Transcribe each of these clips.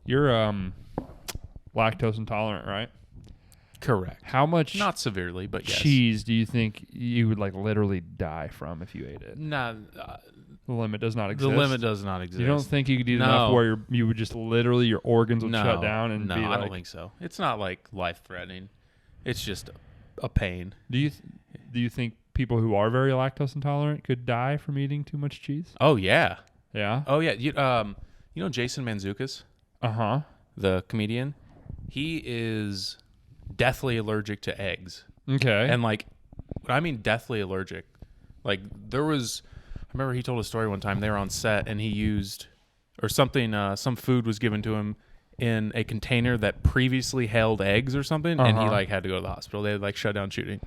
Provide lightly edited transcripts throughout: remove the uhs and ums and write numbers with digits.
You're lactose intolerant, right? Correct. How much Not severely, but yes. cheese do you think you would like literally die from if you ate it? Nah, The limit does not exist. the limit does not exist. You don't think you could eat No. enough where you would just literally your organs would No, shut down and no, be like? I don't think so. It's not like life-threatening. It's just a pain. Do you think people who are very lactose intolerant could die from eating too much cheese? Oh yeah. Yeah. Oh yeah. You know Jason Mantzoukas, Uh-huh. the comedian? He is deathly allergic to eggs. Okay. And like, when I mean deathly allergic, like I remember he told a story one time. They were on set and he used, or something, some food was given to him in a container that previously held eggs or something, and he like had to go to the hospital. They had like shut down shooting.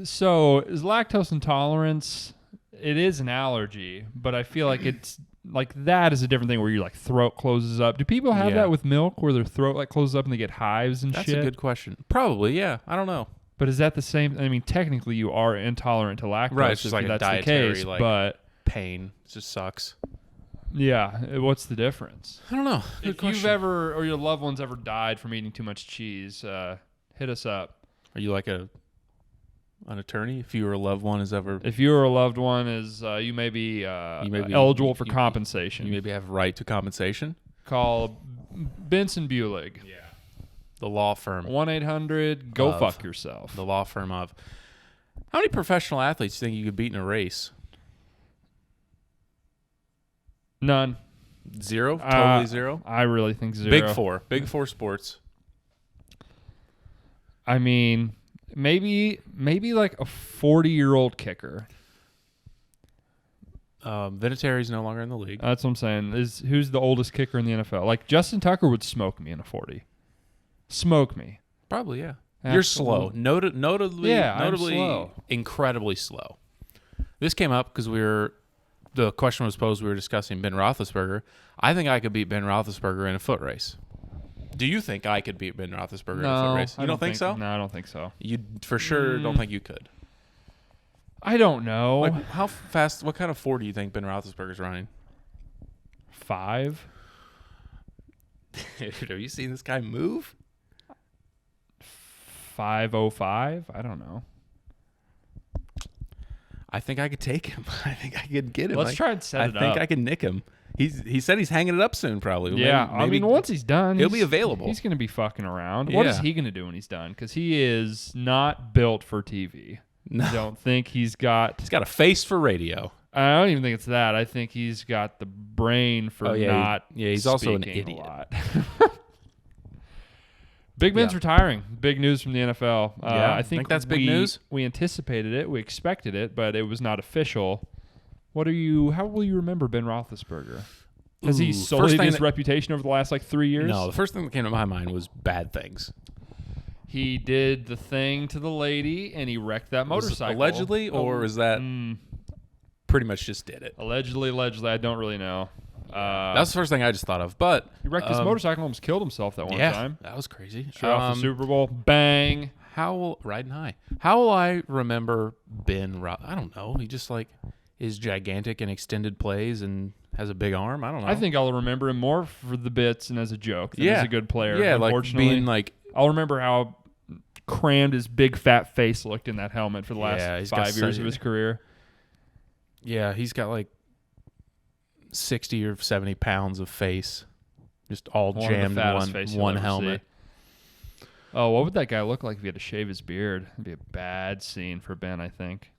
So is lactose intolerance? It is an allergy, but I feel like it's like that is a different thing where your like throat closes up. Do people have that with milk where their throat like closes up and they get hives and That's shit? a good question. Probably, yeah. I don't know. But is that the same? I mean, technically you are intolerant to lactose. Right, it's just if like a that's dietary, the case, like- but Pain. It just sucks. yeah, what's the difference? I don't know. Good If question. you've ever or your loved ones ever died from eating too much cheese, hit us up. Are you like an attorney? If your loved one has ever, If your loved one is, you may be eligible for compensation. you maybe have right to compensation. Call Benson Bulig. Yeah. The law firm. 1-800 go Of. fuck yourself. The law firm of. How many professional athletes do you think you could beat in a race? None. Zero? Totally zero? I really think zero. Big four. Big four sports. I mean, maybe like a 40-year-old kicker. Vinatieri's no longer in the league. That's what I'm saying. Who's the oldest kicker in the NFL? Like Justin Tucker would smoke me in a 40. Smoke me. Probably, yeah. Absolutely. You're slow. Notably I'm slow. Incredibly slow. This came up because the question was posed, we were discussing Ben Roethlisberger. I think I could beat Ben Roethlisberger in a foot race. Do you think I could beat Ben Roethlisberger in a foot race? You don't think so? No, I don't think so. You for sure don't think you could. I don't know. Like, how fast, what kind of 4 do you think Ben Roethlisberger's running? 5? Dude, have you seen this guy move? 5:05? I don't know. I think I could take him. I think I could get him. Let's try and set it up. I think I can nick him. He said he's hanging it up soon, probably. Yeah, Maybe I mean, once he's done, he'll be available. He's going to be fucking around. What is Yeah. he going to do when he's done? Because he is not built for TV. No. I don't think he's got a face for radio. I don't even think it's that. I think he's got the brain for not. He's also an speaking idiot. A lot. Big Ben's retiring. Big news from the NFL. I think that's big news. We anticipated it. We expected it, but it was not official. How will you remember Ben Roethlisberger? Has he sullied his reputation over the last 3 years? No, the first thing that came to my mind was bad things. He did the thing to the lady, and he wrecked that motorcycle. Allegedly, or is that pretty much just did it? Allegedly. I don't really know. That's the first thing I just thought of. But he wrecked his motorcycle, almost killed himself that one time. That was crazy. Straight off the Super Bowl, bang. Riding high. How will I remember Ben? I don't know. He just is gigantic in extended plays and has a big arm. I don't know. I think I'll remember him more for the bits and as a joke than as a good player. Yeah, unfortunately, being I'll remember how crammed his big fat face looked in that helmet for the last 5 years of his career. Yeah, he's got 60 or 70 pounds of face, just all jammed in one helmet. Oh, what would that guy look like if he had to shave his beard? It'd be a bad scene for Ben, I think.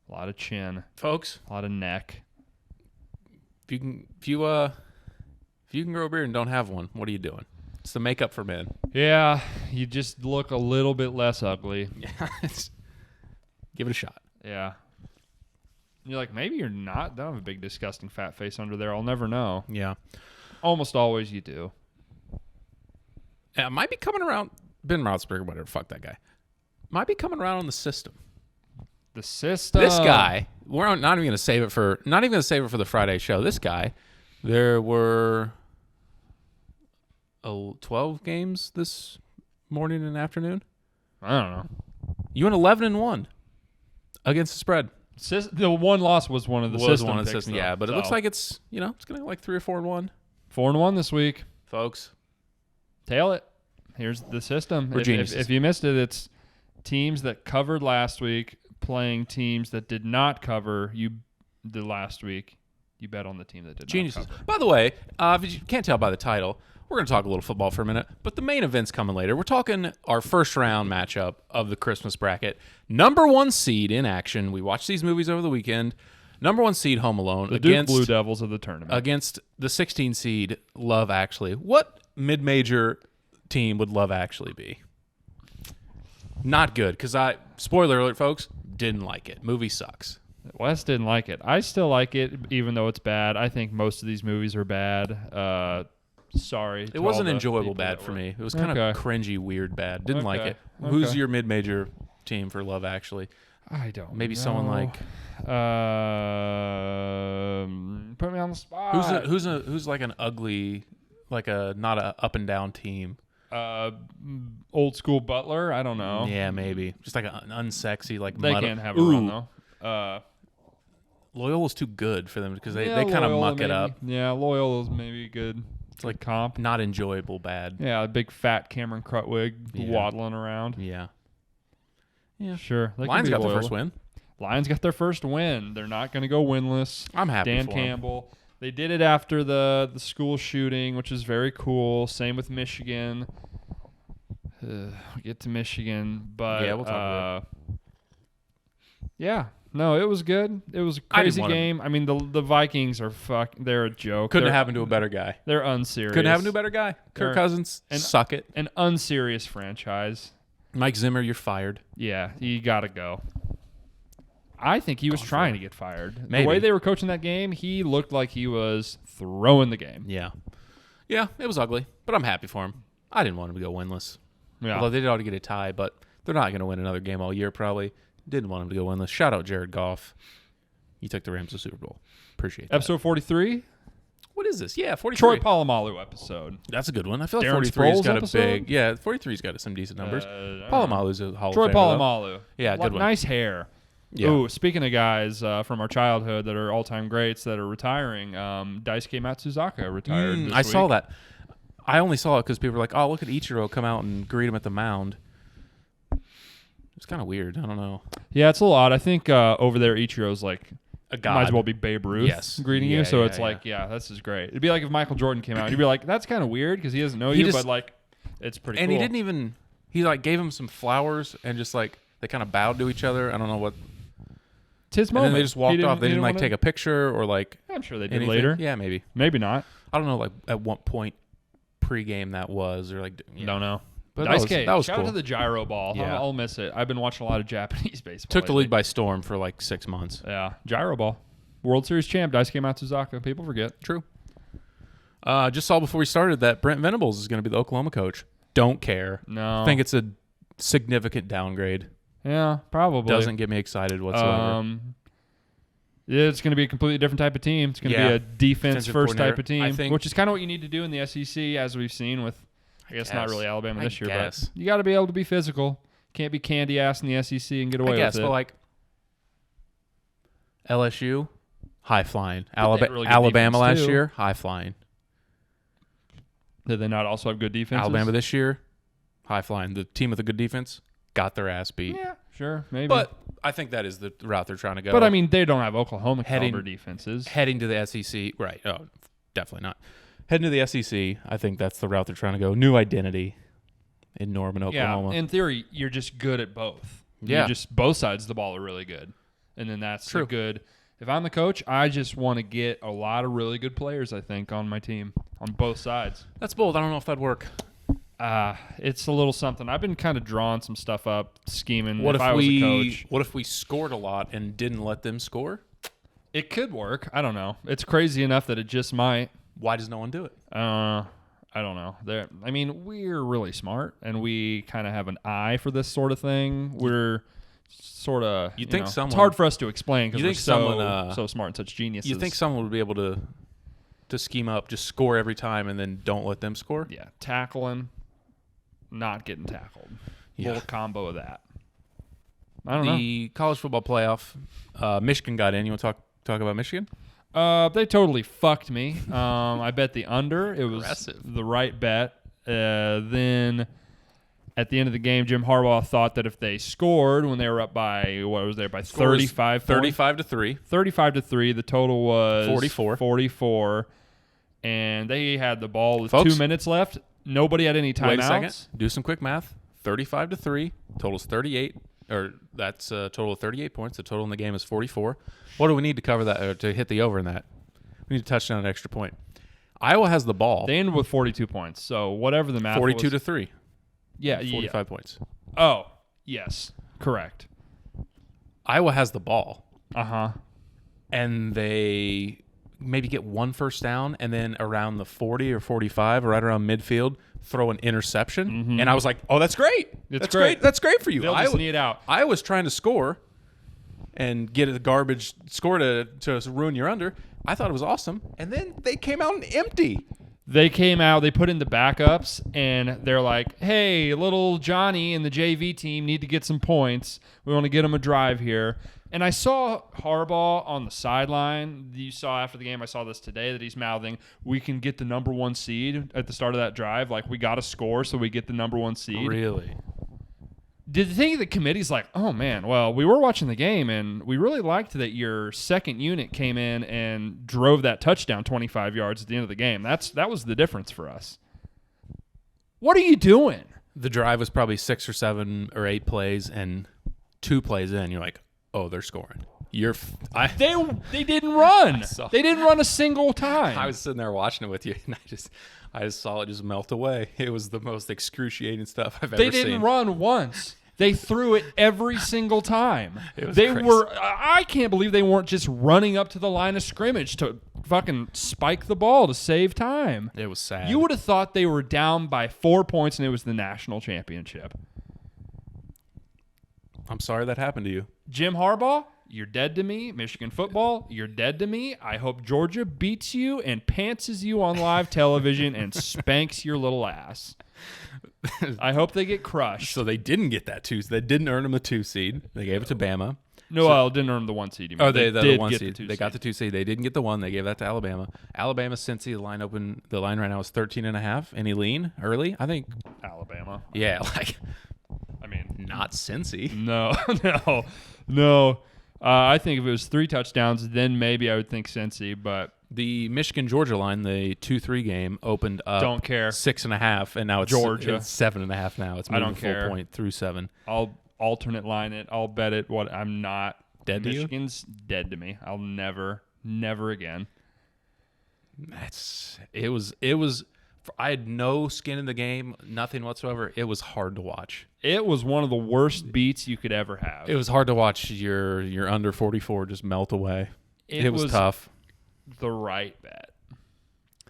A lot of chin, folks. A lot of neck. If you can grow a beard and don't have one, what are you doing? It's the makeup for men. Yeah, you just look a little bit less ugly. Yeah, give it a shot. Yeah. You're like, maybe you're not. Don't have a big, disgusting fat face under there. I'll never know. Yeah. Almost always you do. Yeah, might be coming around. Ben Roethlisberger, whatever. Fuck that guy. Might be coming around on the system. The system. This guy. We're not even going to save it for. Not even going to save it for the Friday show. This guy. There were 12 games this morning and afternoon. I don't know. You went 11-1 against the spread. The one loss was one of the system picks, yeah, but it looks like it's it's going to go 3 or 4-1. 4-1 this week. folks. Tail it. Here's the system. We're geniuses. If you missed it, it's teams that covered last week playing teams that did not cover the last week. You bet on the team that did Geniuses. not cover. By the way, if you can't tell by the title, we're going to talk a little football for a minute, but the main event's coming later. We're talking our first round matchup of the Christmas bracket. Number 1 seed in action. We watched these movies over the weekend. Number 1 seed Home Alone The Duke Blue Devils of the tournament. against the 16 seed Love Actually. What mid-major team would Love Actually be? Not good, because spoiler alert, folks, didn't like it. Movie sucks. Wes didn't like it. I still like it, even though it's bad. I think most of these movies are bad. Sorry. It wasn't enjoyable bad for me. It was kind of cringy, weird bad. Didn't like it. Who's your mid-major team for Love Actually? I don't Maybe know. someone like... put me on the spot. Who's like an ugly, like a not a up and down team? Old school Butler? I don't know. Yeah, maybe. Just like an unsexy, like They can't have a run, though. Loyola's too good for them because they Yeah, kind of Loyola muck it up. Yeah, Loyola's maybe good. It's like comp. Not enjoyable bad. Yeah, a big fat Cameron Crutwig waddling around. Yeah. Sure. Lions got their first win. Lions got their first win. They're not going to go winless. I'm happy Dan for Campbell. They did it after the school shooting, which is very cool. Same with Michigan. We'll get to Michigan, but yeah, we'll talk about it. Yeah. No, it was good. It was a crazy game. I mean, the Vikings are they're a joke. Couldn't have happened to a better guy. They're unserious. Couldn't happen to a better guy. Kirk Cousins, suck it. An unserious franchise. Mike Zimmer, you're fired. Yeah, you got to go. I think he was trying to get fired. Maybe. The way they were coaching that game, he looked like he was throwing the game. Yeah. Yeah, it was ugly, but I'm happy for him. I didn't want him to go winless. Yeah. Although they did ought to get a tie, but they're not going to win another game all year probably. Didn't want him to go winless. Shout out Jared Goff. You took the Rams to the Super Bowl. Appreciate that. Episode 43? What is this? Yeah, 43. Troy Polamalu episode. That's a good one. I feel like Darren 43's got Sproles a big... Yeah, 43's got some decent numbers. Polamalu's a Hall Troy of Famer, Polamalu. though. Yeah, good one. Nice hair. Yeah. Ooh, speaking of guys from our childhood that are all-time greats that are retiring, Daisuke Matsuzaka retired this I saw week. that. I only saw it because people were like, oh, look at Ichiro come out and greet him at the mound. It's kind of weird. I don't know. Yeah, it's a little odd. I think over there, Ichiro's like... A god. Might as well be Babe Ruth greeting you. So it's like, this is great. It'd be like if Michael Jordan came out. And you'd be like, that's kind of weird because he doesn't know you, but like, it's pretty and cool. he didn't even... He like gave him some flowers and just like... They kind of bowed to each other. I don't know what... It's his moment. And then they just walked off. They didn't like take a picture or like... I'm sure they did anything. later. Yeah, maybe. Maybe not. I don't know like at what point pregame that was or like... Yeah. Don't know. But Daisuke, that was shout cool. out to the gyro ball. Yeah. I'll miss it. I've been watching a lot of Japanese baseball. Took the lately. league by storm for like 6 months. Yeah, gyro ball. World Series champ, Daisuke Matsuzaka. People forget. True. Just saw before we started that Brent Venables is going to be the Oklahoma coach. Don't care. No. I think it's a significant downgrade. Yeah, probably. Doesn't get me excited whatsoever. Yeah, it's going to be a completely different type of team. It's going to be a defense-first type of team, which is kind of what you need to do in the SEC, as we've seen with, I guess not really Alabama this year, but you got to be able to be physical. Can't be candy ass in the SEC and get away with it. But like LSU, high flying. Really Alabama last too. year, high flying. Did they not also have good defenses? Alabama this year, high flying. The team with a good defense got their ass beat. Yeah, sure, maybe. But I think that is the route they're trying to go. But I mean, they don't have Oklahoma caliber defenses. Heading to the SEC, right? Oh, definitely not. Heading to the SEC, I think that's the route they're trying to go. New identity in Norman, Oklahoma. Yeah, in theory, you're just good at both. Yeah. You just both sides of the ball are really good. And then that's good. If I'm the coach, I just want to get a lot of really good players, I think, on my team, on both sides. That's bold. I don't know if that'd work. It's a little something. I've been kind of drawing some stuff up, scheming. What if I was a coach. What if we scored a lot and didn't let them score? It could work. I don't know. It's crazy enough that it just might. Why does no one do it? I don't know. We're really smart, and we kind of have an eye for this sort of thing. We're sort of. It's hard for us to explain because we're so smart and such geniuses. You think someone would be able to scheme up, just score every time, and then don't let them score? Yeah, tackling, not getting tackled. Little combo of that. I don't know. The college football playoff, Michigan got in. You want to talk about Michigan? They totally fucked me. I bet the under. It was Aggressive. the right bet. Then at the end of the game, Jim Harbaugh thought that if they scored when they were up by, by 35 35 to 3. 35 to 3. The total was 44. 44. And they had the ball with Folks, 2 minutes left. Nobody had any timeouts. Wait a second. Do some quick math. 35 to 3. Total's 38. Or that's a total of 38 points. The total in the game is 44. What do we need to cover that, or to hit the over in that? We need to touch down an extra point. Iowa has the ball. They ended with 42 points. So whatever the math 42 was. to 3. Yeah. 45 points. Oh, yes. Correct. Iowa has the ball. Uh-huh. And they maybe get one first down, and then around the 40 or 45, right around midfield, throw an interception. Mm-hmm. And I was like, oh, that's great. That's great. That's great for you. They'll just need out. I was trying to score and get a garbage score to ruin your under. I thought it was awesome. And then they came out empty. They came out, they put in the backups, and they're like, hey, little Johnny and the JV team need to get some points. We want to get them a drive here. And I saw Harbaugh on the sideline. You saw after the game, I saw this today, that he's mouthing, we can get the number 1 seed at the start of that drive. Like, we got to score so we get the number 1 seed. Really? Did you think the committee's like, oh, man, well, we were watching the game, and we really liked that your second unit came in and drove that touchdown 25 yards at the end of the game. That was the difference for us. What are you doing? The drive was probably 6 or 7 or 8 plays, and 2 plays in, you're like, oh, they're scoring. They didn't run. They didn't run a single time. I was sitting there watching it with you, and I just saw it just melt away. It was the most excruciating stuff I've ever seen. They didn't run once. They threw it every single time. It was they crazy. I can't believe they weren't just running up to the line of scrimmage to fucking spike the ball to save time. It was sad. You would have thought they were down by 4 points and it was the national championship. I'm sorry that happened to you. Jim Harbaugh, you're dead to me. Michigan football, you're dead to me. I hope Georgia beats you and pantses you on live television and spanks your little ass. I hope they get crushed. So they didn't get that 2. They didn't earn them a 2 seed. They gave it to Bama. No, well, didn't earn the 1 seed. Oh, they did the 1 get seed. The 2 They got the 2 seed. They didn't get the 1. They gave that to Alabama. Alabama, Cincy, the line right now is 13.5. Any lean early? I think Alabama. Yeah, like, I mean, not Cincy. No. I think if it was 3 touchdowns, then maybe I would think Cincy, but The Michigan-Georgia line, the 2-3 game, opened up don't care 6.5, and now it's Georgia. It's 7.5 now. It's moving I don't care. full point through 7. I'll alternate line it. I'll bet it. What I'm not Dead to you? Michigan's dead to me. I'll never again. It was. I had no skin in the game, nothing whatsoever. It was hard to watch. It was one of the worst beats you could ever have. It was hard to watch your under 44 just melt away. It was tough. The right bet.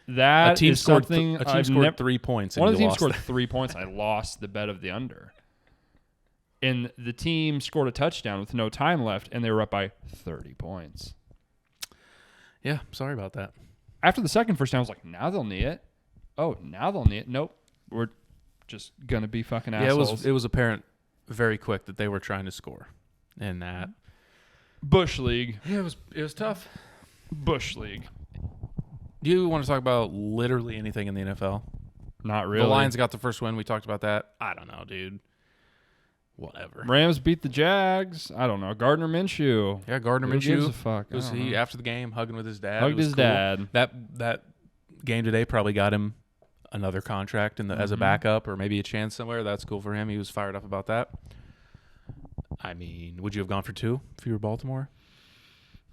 That a team is scored something a team scored 3 points. And one of the you teams lost scored 3 points. I lost the bet of the under. And the team scored a touchdown with no time left, and they were up by 30 points. Yeah, sorry about that. After the second first down, I was like, now they'll knee it. Oh, now they'll knee it. Nope. We're just going to be fucking assholes. Yeah, it was apparent very quick that they were trying to score. And that Bush League. Yeah, it was tough. Bush League. Do you want to talk about literally anything in the NFL? Not really. The Lions got the first win. We talked about that. I don't know, dude. Whatever. Rams beat the Jags. I don't know. Gardner Minshew. Yeah, Gardner Who Minshew. gives a fuck? Was I don't he know. after the game hugging with his dad? Hugged It was his cool. dad. That game today probably got him another contract as a backup or maybe a chance somewhere. That's cool for him. He was fired up about that. I mean, would you have gone for 2 if you were Baltimore?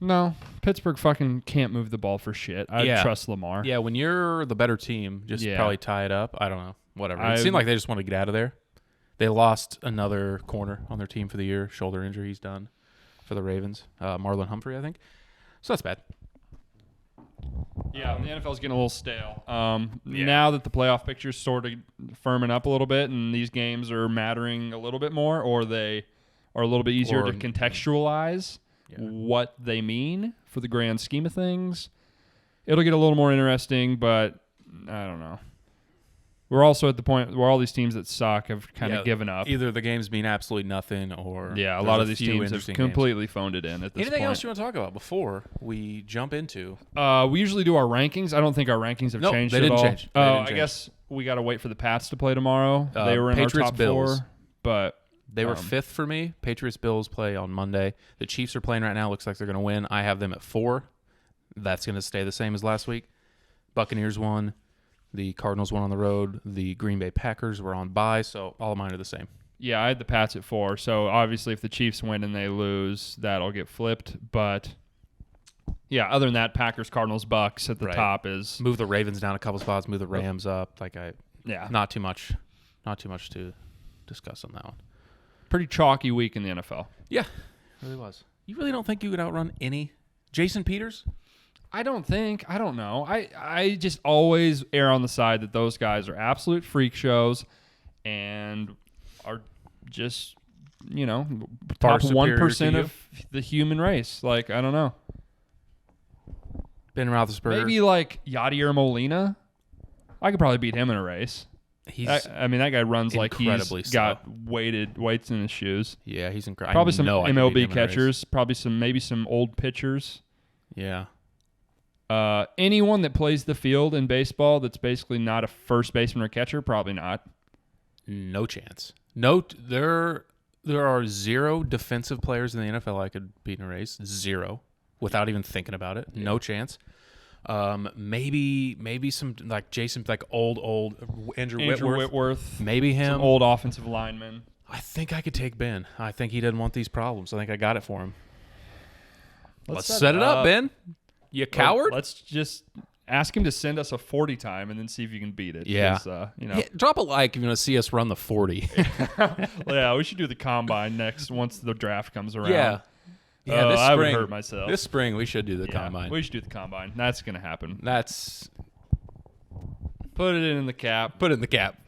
No. Pittsburgh fucking can't move the ball for shit. I trust Lamar. Yeah, when you're the better team, just probably tie it up. I don't know. Whatever. It seemed like they just want to get out of there. They lost another corner on their team for the year. Shoulder injury. He's done for the Ravens. Marlon Humphrey, I think. So that's bad. Yeah, the NFL's getting a little stale. Now that the playoff picture's sort of firming up a little bit and these games are mattering a little bit more, or they are a little bit easier to contextualize what they mean for the grand scheme of things, it'll get a little more interesting, but I don't know. We're also at the point where all these teams that suck have kind of given up. Either the games mean absolutely nothing, or a lot of these teams have completely phoned it in at this Anything point. else you want to talk about before we jump into? We usually do our rankings. I don't think our rankings have changed they didn't at all. change. I guess we got to wait for the Pats to play tomorrow. They were in Patriots, our top Bills. 4, but they were 5th for me. Patriots, Bills play on Monday. The Chiefs are playing right now. Looks like they're going to win. I have them at 4. That's going to stay the same as last week. Buccaneers won. The Cardinals won on the road. The Green Bay Packers were on bye, so all of mine are the same. Yeah, I had the Pats at 4. So obviously, if the Chiefs win and they lose, that'll get flipped. But yeah, other than that, Packers, Cardinals, Bucks at the top is move the Ravens down a couple spots, move the Rams up. Not too much to discuss on that one. Pretty chalky week in the NFL. Yeah, it really was. You really don't think you could outrun any Jason Peters? I don't know. I just always err on the side that those guys are absolute freak shows and are just, top 1% of the human race. Like, I don't know. Ben Roethlisberger. Maybe like Yadier Molina. I could probably beat him in a race. That guy runs like he's got weights in his shoes. Yeah, he's incredible. Probably some MLB catchers. Probably some old pitchers. Yeah. Anyone that plays the field in baseball that's basically not a first baseman or catcher, probably not. No chance. No, there are 0 defensive players in the NFL I could beat in a race. 0, without even thinking about it. Yeah. No chance. Maybe some like Jason, like old Andrew Whitworth. Maybe him. Some old offensive lineman. I think I could take Ben. I think he doesn't want these problems. I think I got it for him. Let's set it up, Ben. You coward? Let's just ask him to send us a 40 time and then see if you can beat it. Yeah. Drop a like if you want to see us run the 40. Yeah, we should do the combine next once the draft comes around. Yeah. Yeah, this spring, I would hurt myself. This spring, we should do the combine. We should do the combine. That's going to happen. Put it in the cap. Put it in the cap.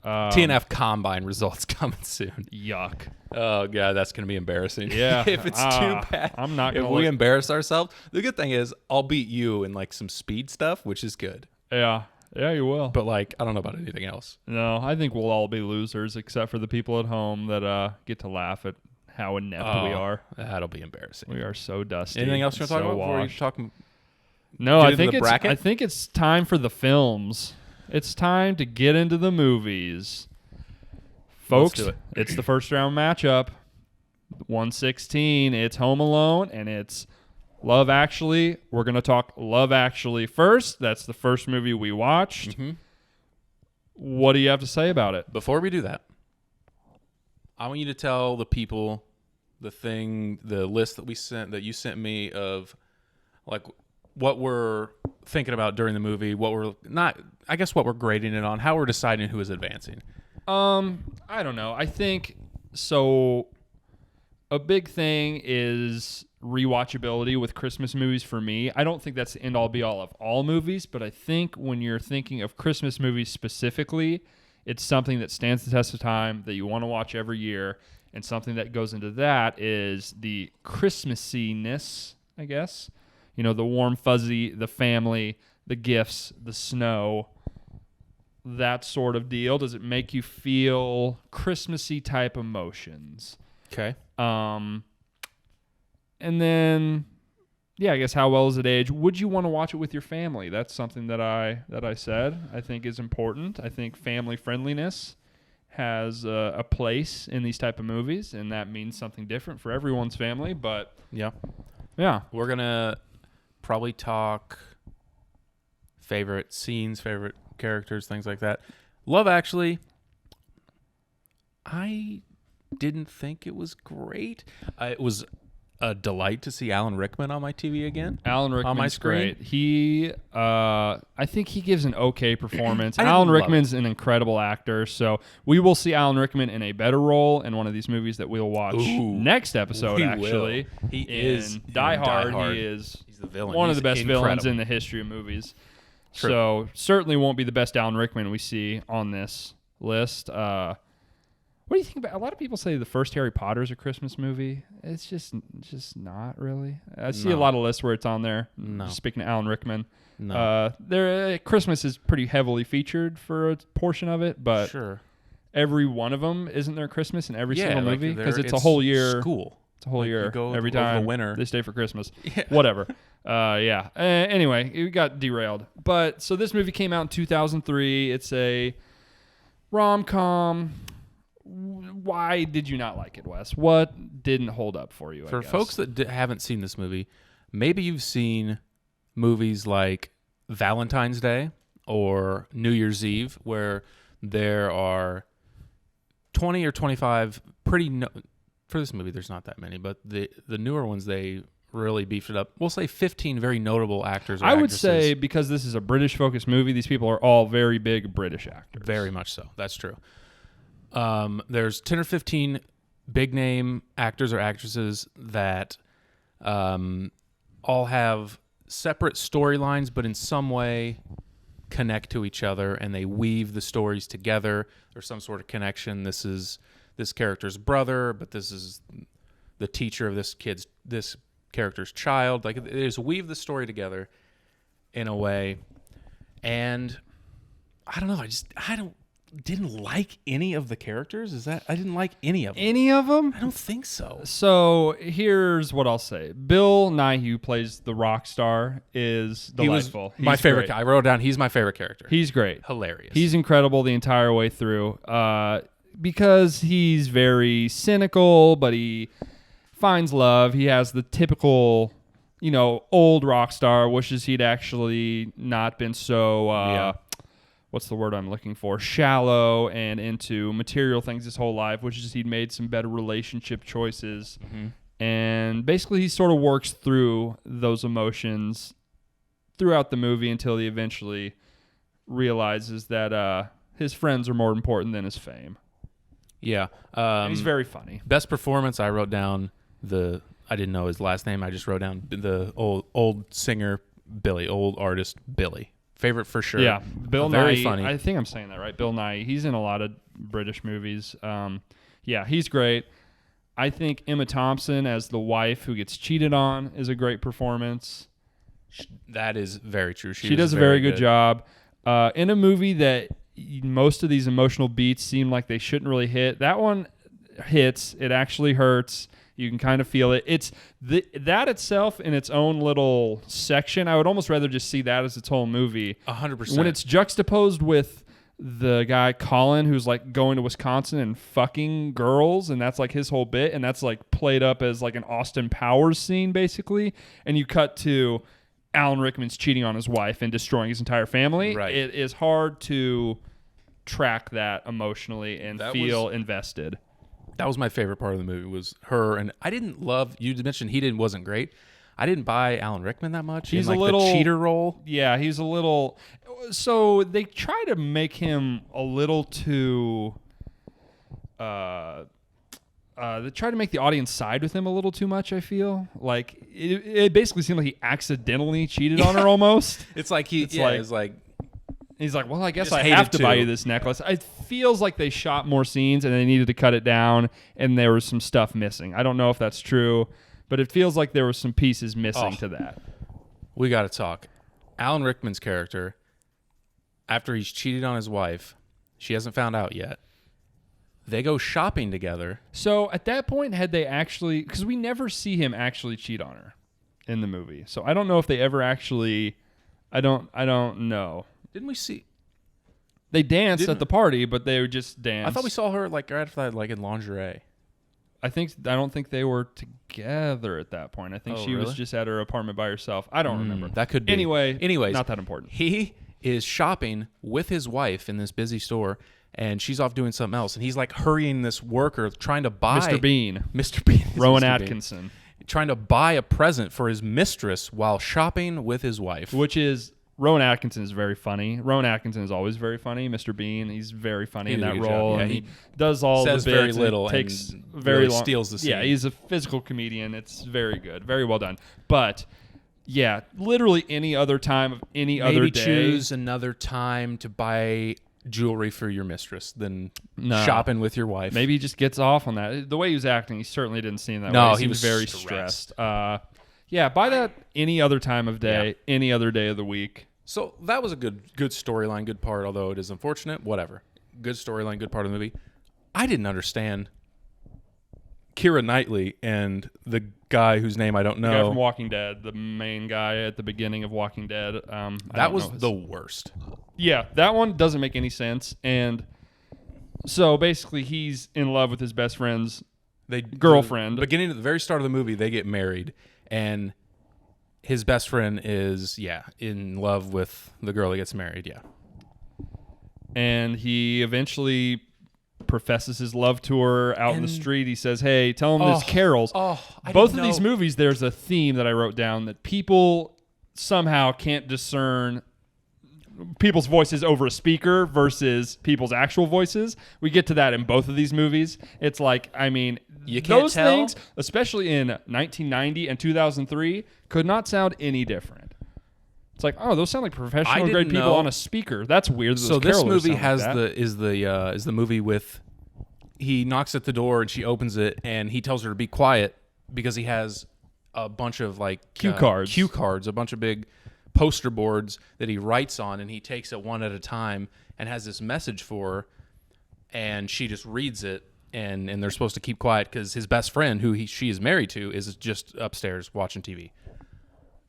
TNF combine results coming soon. Yuck. Oh, God, that's going to be embarrassing. Yeah. If it's too bad. I'm not going to. If we embarrass ourselves, the good thing is I'll beat you in like some speed stuff, which is good. Yeah. Yeah, you will. But like, I don't know about anything else. No, I think we'll all be losers except for the people at home that get to laugh at how inept we are. That'll be embarrassing. We are so dusty. Anything else you want to talk about before you talk? No, I think it's time for the films. It's time to get into the movies. Folks, it's the first round matchup. 116. It's Home Alone and it's Love Actually. We're going to talk Love Actually first. That's the first movie we watched. Mm-hmm. What do you have to say about it? Before we do that, I want you to tell the people the list that you sent me of like what we're thinking about during the movie, what we're grading it on, how we're deciding who is advancing. I don't know. I think so. A big thing is rewatchability with Christmas movies for me. I don't think that's the end-all be-all of all movies, but I think when you're thinking of Christmas movies specifically, it's something that stands the test of time that you want to watch every year, and something that goes into that is the Christmassiness, I guess. The warm fuzzy, the family, the gifts, the snow, that sort of deal. Does it make you feel Christmassy type emotions? Okay. And then, I guess how well is it aged? Would you want to watch it with your family? That's something that I said I think is important. I think family friendliness has a place in these type of movies, and that means something different for everyone's family. But yeah, we're gonna probably talk favorite scenes, favorite characters, things like that. Love Actually, I didn't think it was great. It was a delight to see Alan Rickman on my TV again. Alan Rickman's on my screen. Great. He, I think he gives an okay performance. Alan Rickman's an incredible actor, so we will see Alan Rickman in a better role in one of these movies that we'll watch next episode. Actually, he is Die Hard. He's the villain. One of the best villains in the history of movies. True. So certainly won't be the best Alan Rickman we see on this list. What do you think about? A lot of people say the first Harry Potter is a Christmas movie. It's just not really. I see a lot of lists where it's on there. No. Speaking of Alan Rickman, No. Christmas is pretty heavily featured for a portion of it, but Sure. every one of them isn't there Christmas in every single like movie because it's a whole year. School. It's a whole year. Go every over time the winter. they stay for Christmas. Yeah. Whatever. Yeah. Anyway, it got derailed. But so this movie came out in 2003. It's a rom-com. Why did you not like it, Wes? What didn't hold up for you? For folks that haven't seen this movie, maybe you've seen movies like Valentine's Day or New Year's Eve, where there are 20 or 25 for this movie, there's not that many, but the newer ones, they really beefed it up. We'll say 15 very notable actors or I would actresses. say because this is a British-focused movie, these people are all very big British actors. Very much so. That's true. There's 10 or 15 big-name actors or actresses that all have separate storylines, but in some way connect to each other, and they weave the stories together. There's some sort of connection. This is this character's brother, but this is the teacher of this character's child. Like, they just weave the story together in a way. And I don't know. I didn't like any of the characters. I didn't like any of them. Any of them? I don't think so. So here's what I'll say. Bill Nighy, who plays the rock star, is delightful. My favorite. Great. I wrote down. He's my favorite character. He's great. Hilarious. He's incredible the entire way through. Because he's very cynical, but he finds love. He has the typical, old rock star. Wishes he'd actually not been so. What's the word I'm looking for? Shallow and into material things his whole life, which is he'd made some better relationship choices. Mm-hmm. And basically he sort of works through those emotions throughout the movie until he eventually realizes that his friends are more important than his fame. Yeah. And he's very funny. Best performance, I wrote down I didn't know his last name. I just wrote down the old singer Billy, old artist Billy. Favorite for sure. Yeah, Bill Nighy. Very funny. I think I'm saying that right. Bill Nighy. He's in a lot of British movies. Yeah, he's great. I think Emma Thompson as the wife who gets cheated on is a great performance. That is very true. She does a very good job. In a movie that most of these emotional beats seem like they shouldn't really hit, that one hits. It actually hurts. You can kind of feel it. It's that itself in its own little section. I would almost rather just see that as its whole movie. 100%. When it's juxtaposed with the guy Colin who's like going to Wisconsin and fucking girls, and that's like his whole bit, and that's like played up as like an Austin Powers scene basically, and you cut to Alan Rickman's cheating on his wife and destroying his entire family. Right. It is hard to track that emotionally and feel invested. That was my favorite part of the movie, was her. And I didn't love, you mentioned wasn't great. I didn't buy Alan Rickman that much. He's in, a little the cheater role. Yeah, he's a little. So they try to make him a little too. They try to make the audience side with him a little too much. I feel like it basically seemed like he accidentally cheated on her almost. It's like he's like, well, I guess I have to buy you this necklace. It feels like they shot more scenes and they needed to cut it down, and there was some stuff missing. I don't know if that's true, but it feels like there were some pieces missing to that. We got to talk. Alan Rickman's character, after he's cheated on his wife, she hasn't found out yet. They go shopping together. So at that point, had they actually, because we never see him actually cheat on her in the movie. So I don't know if they ever actually, I don't know. Didn't we see? They danced at the party, but they would just dance. I thought we saw her like right after that, like in lingerie. I don't think they were together at that point. I think she was just at her apartment by herself. I don't remember. That could be. Anyways, not that important. He is shopping with his wife in this busy store, and she's off doing something else, and he's like hurrying this worker trying to buy Mr. Bean, Mr. Rowan Bean, Atkinson, trying to buy a present for his mistress while shopping with his wife, which is. Rowan Atkinson is very funny. Rowan Atkinson is always very funny. Mr. Bean, he's very funny in that role. Yeah, and he does all the bits. Says very little. Takes and very really long. Steals the scene. Yeah, he's a physical comedian. It's very good, very well done. But yeah, literally any other time of any other day. Maybe choose another time to buy jewelry for your mistress than No. shopping with your wife. Maybe he just gets off on that. The way he was acting, he certainly didn't seem that way. No, He he was was very stressed. Yeah, buy that any other time of day, any other day of the week. So that was a good storyline, good part, although it is unfortunate. Whatever. Good storyline, good part of the movie. I didn't understand Keira Knightley and the guy whose name I don't know. The guy from Walking Dead, the main guy at the beginning of Walking Dead. That was the worst. Yeah, that one doesn't make any sense. And so basically he's in love with his best friend's girlfriend. The beginning, at the very start of the movie, they get married, and his best friend is, in love with the girl that gets married, And he eventually professes his love to her out in the street. He says, hey, tell him there's carols. Both of these movies, there's a theme that I wrote down that people somehow can't discern people's voices over a speaker versus people's actual voices. We get to that in both of these movies. It's like, I mean, you can't those tell. things, especially in 1990 and 2003, could not sound any different. It's like, oh, those sound like professional grade people on a speaker. That's weird. So this movie has is the movie with, he knocks at the door and she opens it and he tells her to be quiet because he has a bunch of like cue cards, a bunch of big poster boards that he writes on, and he takes it one at a time and has this message for her, and she just reads it, and they're supposed to keep quiet because his best friend, who she is married to, is just upstairs watching TV.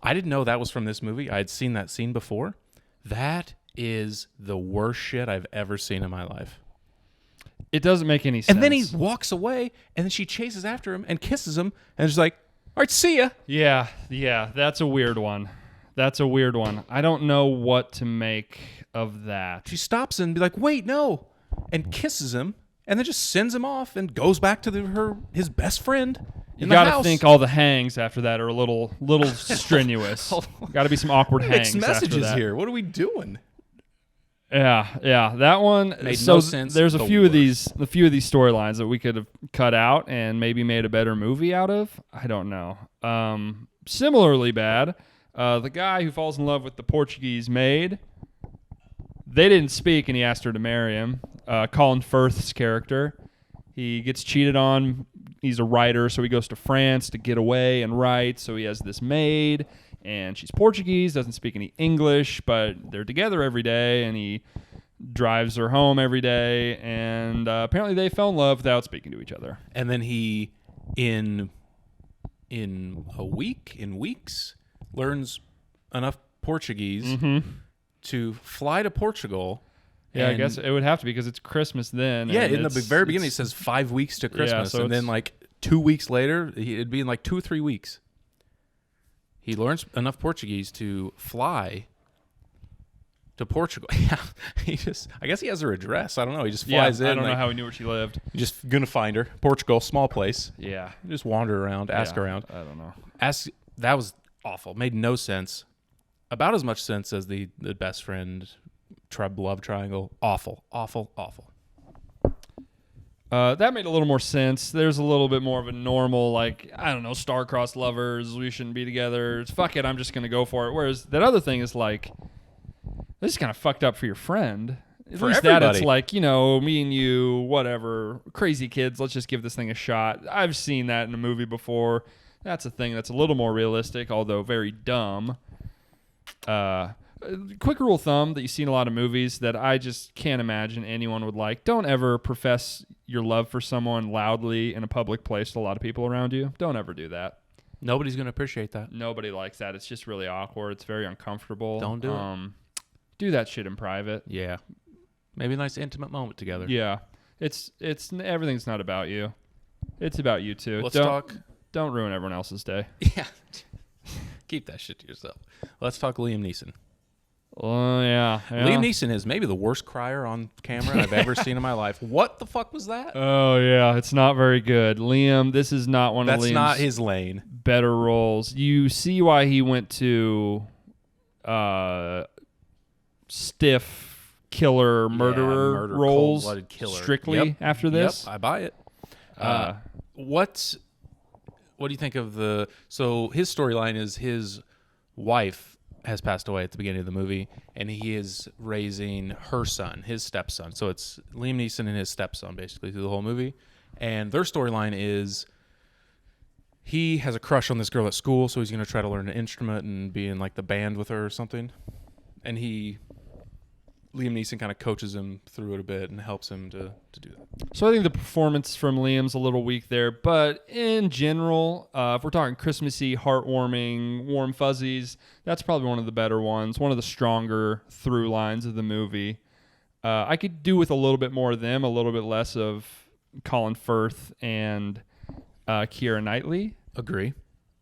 I didn't know that was from this movie. I had seen that scene before. That is the worst shit I've ever seen in my life. It doesn't make any sense. And then he walks away, and then she chases after him and kisses him, and she's like, all right, see ya. Yeah, that's a weird one. I don't know what to make of that. She stops and be like, wait, no, and kisses him, and then just sends him off and goes back to his best friend. You got to think all the hangs after that are a little strenuous. Got to be some awkward hangs mixed after messages that. here. What are we doing? Yeah, that one made no sense. There's a few of these storylines that we could have cut out and maybe made a better movie out of. I don't know. Similarly bad, the guy who falls in love with the Portuguese maid. They didn't speak, and he asked her to marry him. Colin Firth's character, he gets cheated on. He's a writer, so he goes to France to get away and write. So he has this maid, and she's Portuguese, doesn't speak any English, but they're together every day, and he drives her home every day, and apparently they fell in love without speaking to each other. And then he, in weeks, learns enough Portuguese to fly to Portugal. Yeah, I guess it would have to be because it's Christmas then. Yeah, in the very beginning it says 5 weeks to Christmas, and then like 2 weeks later, it'd be in like 2 or 3 weeks. He learns enough Portuguese to fly to Portugal. Yeah, I guess he has her address. I don't know. He just flies in. I don't know how he knew where she lived. You're just gonna find her. Portugal, small place. Yeah, just wander around, ask around. I don't know. That was awful. Made no sense. About as much sense as the best friend love triangle. Awful. That made a little more sense. There's a little bit more of a normal, like, I don't know, star-crossed lovers. We shouldn't be together. Fuck it, I'm just going to go for it. Whereas that other thing is like, this is kind of fucked up for your friend. At least everybody. That it's like, you know, me and you, whatever, crazy kids, let's just give this thing a shot. I've seen that in a movie before. That's a thing that's a little more realistic, although very dumb. Quick rule of thumb that you see in a lot of movies that I just can't imagine anyone would like. Don't ever profess your love for someone loudly in a public place with a lot of people around you. Don't ever do that. Nobody's going to appreciate that. Nobody likes that. It's just really awkward. It's very uncomfortable. Don't do it. Do that shit in private. Yeah. Maybe a nice intimate moment together. Yeah. It's everything's not about you. It's about you too. Don't ruin everyone else's day. Yeah. Keep that shit to yourself. Let's talk Liam Neeson. Oh, yeah. Liam Neeson is maybe the worst crier on camera I've ever seen in my life. What the fuck was that? Oh, yeah. It's not very good. Liam, this is not one of Liam's... That's not his lane. ...better roles. You see why he went to stiff murderer roles cold-blooded killer. Strictly after this. Yep, I buy it. What do you think of so his storyline is his wife has passed away at the beginning of the movie, and he is raising her son, his stepson. So it's Liam Neeson and his stepson basically through the whole movie. And their storyline is he has a crush on this girl at school, so he's going to try to learn an instrument and be in like the band with her or something. And Liam Neeson kind of coaches him through it a bit and helps him to do that. So I think the performance from Liam's a little weak there, but in general, if we're talking Christmassy, heartwarming, warm fuzzies, that's probably one of the better ones, one of the stronger through lines of the movie. I could do with a little bit more of them, a little bit less of Colin Firth and Keira Knightley. Agree.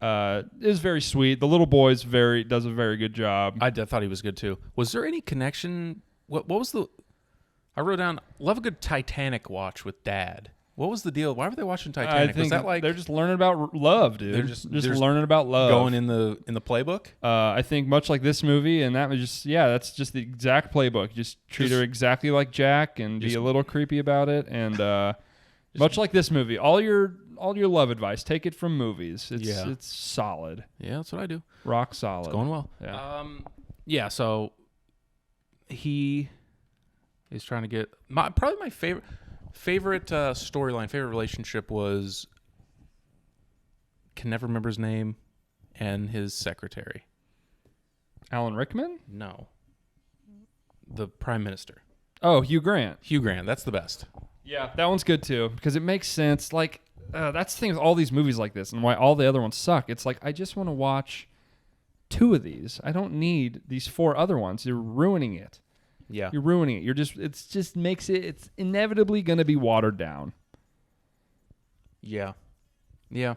Is very sweet. The little boy does a very good job. I thought he was good too. Was there any connection? What was the? I wrote down. Love a good Titanic watch with Dad. What was the deal? Why were they watching Titanic? I think was that like they're just learning about love, dude? They're just learning about love. Going in the playbook. I think much like this movie, and that was that's just the exact playbook. Just treat her exactly like Jack, and be a little creepy about it, and much like this movie, all your love advice, take it from movies. It's solid. Yeah, that's what I do. Rock solid. It's going well. Yeah. So he is trying to get probably my favorite storyline, favorite relationship was, can never remember his name, and his secretary. Alan Rickman? No. The Prime Minister. Oh, Hugh Grant. Hugh Grant. That's the best. Yeah, that one's good too because it makes sense. Like that's the thing with all these movies like this and why all the other ones suck. It's like I just want to watch 2 of these. I don't need these 4 other ones. You're ruining it. Yeah. You're ruining it. It's inevitably going to be watered down. Yeah. Yeah.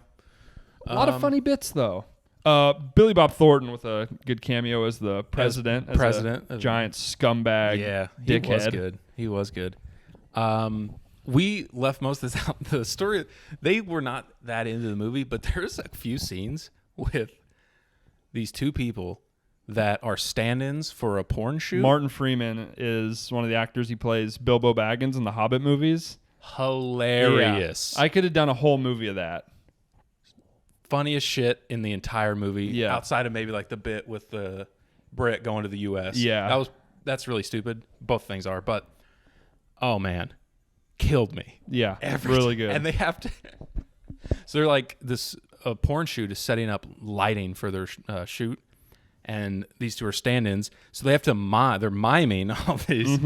A lot of funny bits though. Billy Bob Thornton with a good cameo as the president. A giant scumbag. Yeah. Dickhead. He was good. We left most of this out. The story, they were not that into the movie, but there's a few scenes with these 2 people that are stand-ins for a porn shoot. Martin Freeman is one of the actors. He plays Bilbo Baggins in the Hobbit movies. Hilarious. Yeah. I could have done a whole movie of that. Funniest shit in the entire movie. Yeah. Outside of maybe like the bit with the Brit going to the U.S. Yeah. That's really stupid. Both things are, but oh man, killed me. Yeah. Really good. And they have to. So they're like a porn shoot is setting up lighting for their shoot. And these 2 are stand-ins, so they have to they're miming all these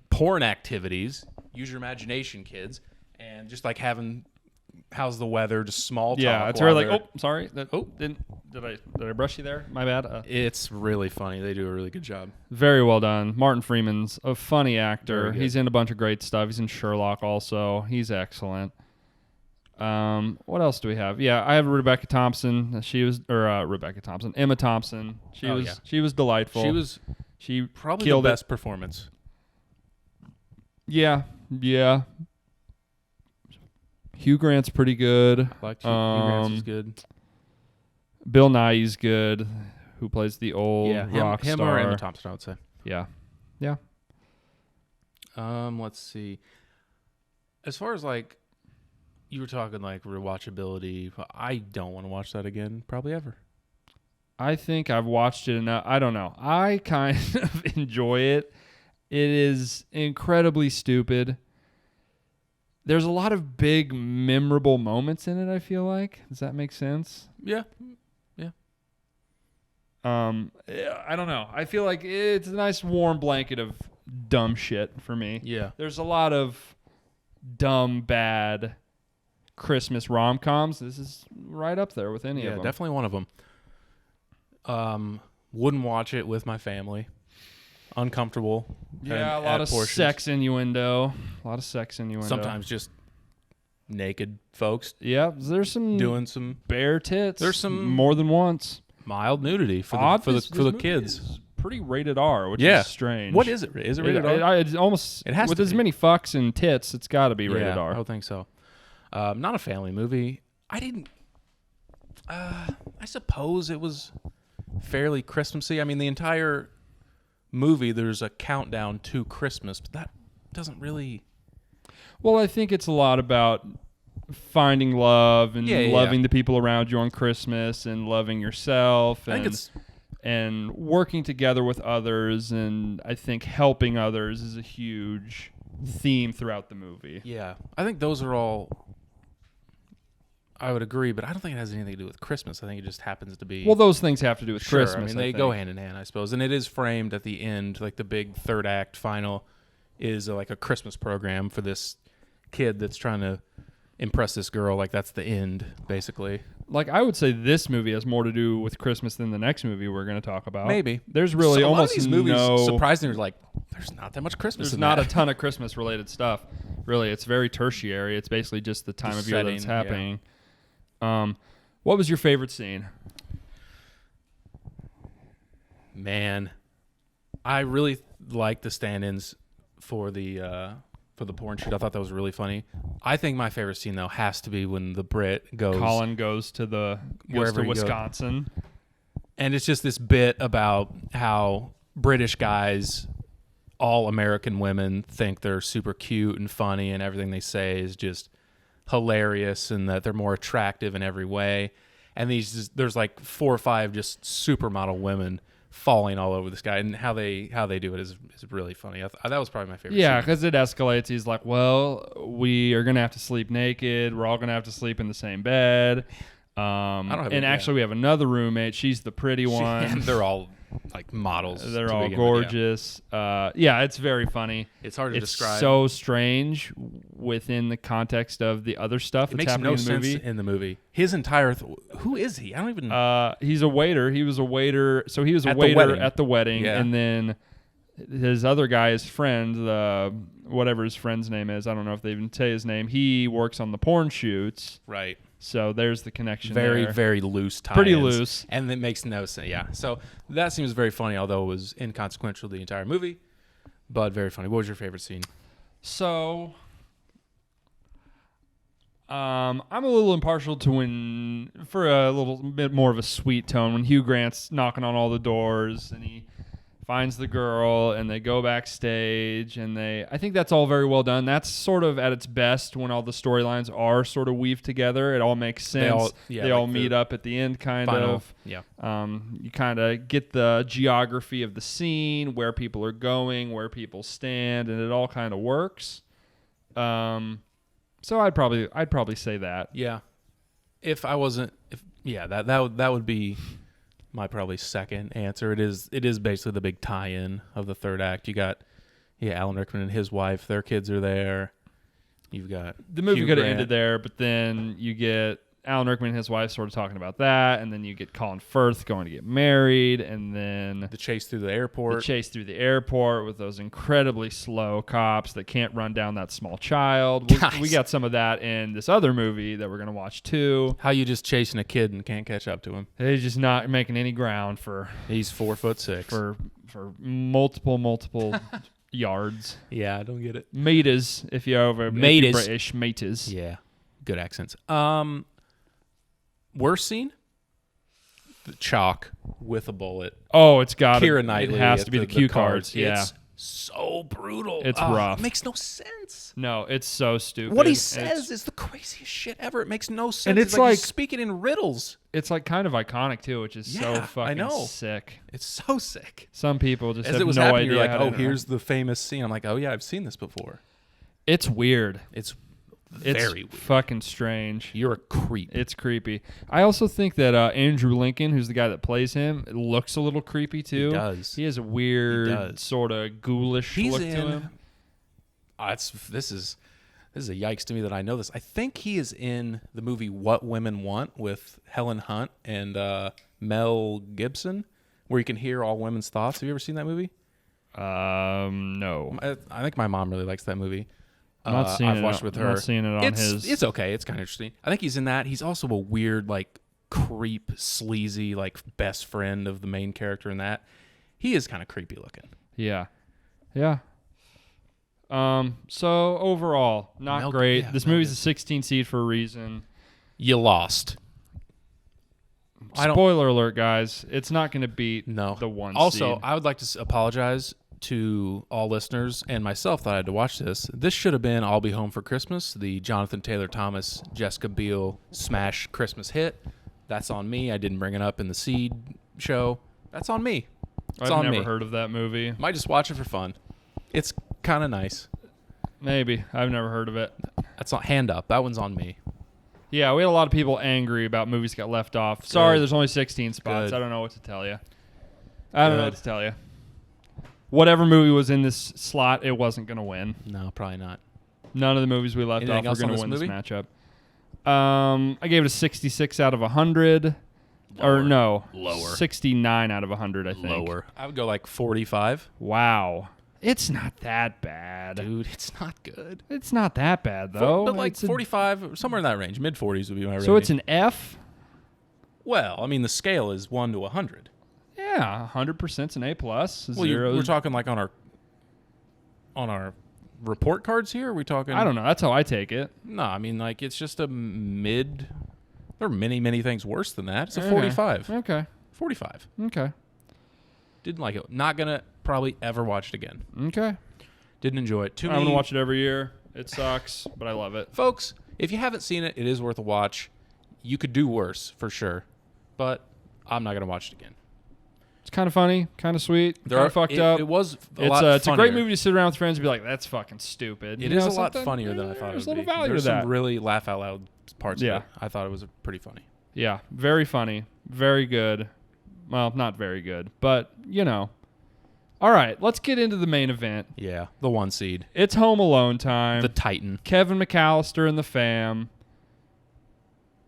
porn activities. Use your imagination, kids, and just like having how's the weather, just small talk. Yeah, it's very like, oh, sorry, did I brush you there? My bad. It's really funny. They do a really good job. Very well done. Martin Freeman's a funny actor. He's in a bunch of great stuff. He's in Sherlock also. He's excellent. What else do we have? Yeah, I have Emma Thompson. She was delightful. She probably killed the best performance. Yeah. Hugh Grant's pretty good. Hugh Grant's is good. Bill Nighy's good, who plays the old rock him star. Or Emma Thompson, I would say. Yeah. Let's see. As far as like, you were talking like rewatchability. I don't want to watch that again, probably ever. I think I've watched it enough. I don't know. I kind of enjoy it. It is incredibly stupid. There's a lot of big, memorable moments in it, I feel like. Does that make sense? Yeah. I don't know. I feel like it's a nice warm blanket of dumb shit for me. Yeah. There's a lot of dumb, bad Christmas rom-coms. This is right up there with any of them. Yeah, definitely one of them. Wouldn't watch it with my family. Uncomfortable. Yeah, a lot of sex innuendo. Sometimes just naked folks. Yeah, there's some doing some bare tits. There's some more than once. Mild nudity for the kids. Is pretty rated R, which is strange. What is it? Is it rated R? It almost. It has with to as be. many fucks and tits. It's got to be rated R. I don't think so. Not a family movie. I didn't. I suppose it was fairly Christmassy. I mean, the entire movie, there's a countdown to Christmas, but that doesn't really. Well, I think it's a lot about finding love and loving the people around you on Christmas and loving yourself. And I think it's and working together with others, and I think helping others is a huge theme throughout the movie. Yeah. I think those are all, I would agree, but I don't think it has anything to do with Christmas. I think it just happens to be. Well, those things have to do with Sure, Christmas. I mean, they go hand in hand, I suppose. And it is framed at the end, like the big third act final is like a Christmas program for this kid that's trying to impress this girl. Like that's the end, basically. Like I would say this movie has more to do with Christmas than the next movie we're going to talk about. Maybe. There's really So almost a lot of these movies, no... surprisingly, like, there's not that much Christmas There's in not that. a ton of Christmas-related stuff. Really, it's very tertiary. It's basically just the time of year that it's happening. Yeah. What was your favorite scene? Man, I really like the stand-ins for the porn shoot. I thought that was really funny. I think my favorite scene though has to be when the Brit goes. Colin goes to Wisconsin, and it's just this bit about how British guys, all American women, think they're super cute and funny, and everything they say is just hilarious, and that they're more attractive in every way. And there's like 4 or 5 just supermodel women falling all over this guy, and how they do it is really funny. That was probably my favorite. Yeah, because it escalates. He's like, "Well, we are gonna have to sleep naked. We're all gonna have to sleep in the same bed." Actually, we have another roommate. She's the pretty one. And they're all like models. They're all gorgeous. Yeah, it's very funny. It's hard to describe. It's so strange within the context of the other stuff that's happening in the movie. It makes no sense in the movie. His entire who is he? I don't even. He's a waiter. He was a waiter. So he was a waiter at the wedding, yeah. And then his other guy, his friend, whatever his friend's name is, I don't know if they even say his name. He works on the porn shoots. Right. So there's the connection. Very, there. very loose tie-ins. Pretty loose. And it makes no sense. Yeah. So that seems very funny, although it was inconsequential the entire movie, but very funny. What was your favorite scene? So, I'm a little impartial to for a little bit more of a sweet tone, when Hugh Grant's knocking on all the doors and he finds the girl and they go backstage, and I think that's all very well done. That's sort of at its best when all the storylines are sort of weaved together. It all makes sense. They all meet up at the end, kind of. Yeah. You kind of get the geography of the scene, where people are going, where people stand, and it all kind of works. So I'd probably say that. Yeah. That would be my probably second answer. It is basically the big tie-in of the third act. You got Alan Rickman and his wife, their kids are there. You've got the movie could have ended there, but then you get Alan Rickman and his wife sort of talking about that, and then you get Colin Firth going to get married, and then the chase through the airport. With those incredibly slow cops that can't run down that small child. We got some of that in this other movie that we're going to watch too. How you just chasing a kid and can't catch up to him. He's just not making any ground for... He's 4'6". For multiple yards. Yeah, I don't get it. Meters, if you're British. Meters. Yeah, good accents. Worst scene? The chalk with a bullet. Oh, it's got Keira Knightley. It has to be the cue cards. Yeah. It's so brutal. It's rough. It makes no sense. No, it's so stupid. What he says is the craziest shit ever. It makes no sense. And it's like he's speaking in riddles. It's like kind of iconic too, which is so fucking sick. It's so sick. Some people just As have it was no happening, idea. You're like, here's the famous scene. I'm like, oh yeah, I've seen this before. It's weird. It's very weird. Fucking strange. You're a creep. It's creepy. I also think that Andrew Lincoln, who's the guy that plays him, looks a little creepy too. He does. He has a weird sort of ghoulish look to him. This is a yikes to me that I know this. I think he is in the movie What Women Want with Helen Hunt and Mel Gibson, where you can hear all women's thoughts. Have you ever seen that movie? No. I think my mom really likes that movie. I've watched it with her. I'm not seeing it on his. It's okay. It's kind of interesting. I think he's in that. He's also a weird, like, creep, sleazy, like, best friend of the main character in that. He is kind of creepy looking. Yeah. Yeah. So overall, not great. This movie's a 16 seed for a reason. You lost. Spoiler alert, guys. It's not going to beat the one Also, seed. I would like to apologize to all listeners and myself that I had to watch this. This should have been I'll Be Home for Christmas, the Jonathan Taylor Thomas, Jessica Biel smash Christmas hit. That's on me. I didn't bring it up in the seed show. That's on me. It's I've on never me. heard of that movie. Might just watch it for fun. It's kind of nice. Maybe. I've never heard of it. That's not Hand Up. That one's on me. Yeah, we had a lot of people angry about movies that got left off. Sorry, Good. there's only 16 spots. Good. I don't know what to tell you. I don't know what to tell you. Whatever movie was in this slot, it wasn't going to win. No, probably not. None of the movies we left Anything off were else on going to this win movie? this matchup. I gave it a 66 out of 100. Or no, Lower. 69 out of 100, I think. Lower. I would go like 45. Wow. It's not that bad. Dude, it's not good. It's not that bad, though. But like It's a- 45, somewhere in that range. Mid-40s would be my rating. So it's an F? Well, I mean, the scale is 1 to 100. Yeah, 100% an A+. Well, Zero. we're talking like on our report cards here? Are we talking? I don't know. That's how I take it. No, I mean, like, it's just a mid. There are many, many things worse than that. It's a Okay. 45. Okay. 45. Okay. Didn't like it. Not going to probably ever watch it again. Okay. Didn't enjoy it. I'm going to watch it every year. It sucks, but I love it. Folks, if you haven't seen it, it is worth a watch. You could do worse, for sure. But I'm not going to watch it again. It's kind of funny, kind of sweet, There kind are of fucked up. It was a lot It's a great funnier. movie to sit around with friends and be like, that's fucking stupid. It You is know, a lot something- funnier than I thought it There's would a little be. value There's to that. some really laugh out loud parts Yeah. of it. I thought it was pretty funny. Yeah, very funny, very good. Well, not very good, but, you know. All right, let's get into the main event. Yeah, the 1 seed. It's Home Alone time. The Titan. Kevin McAllister and the fam.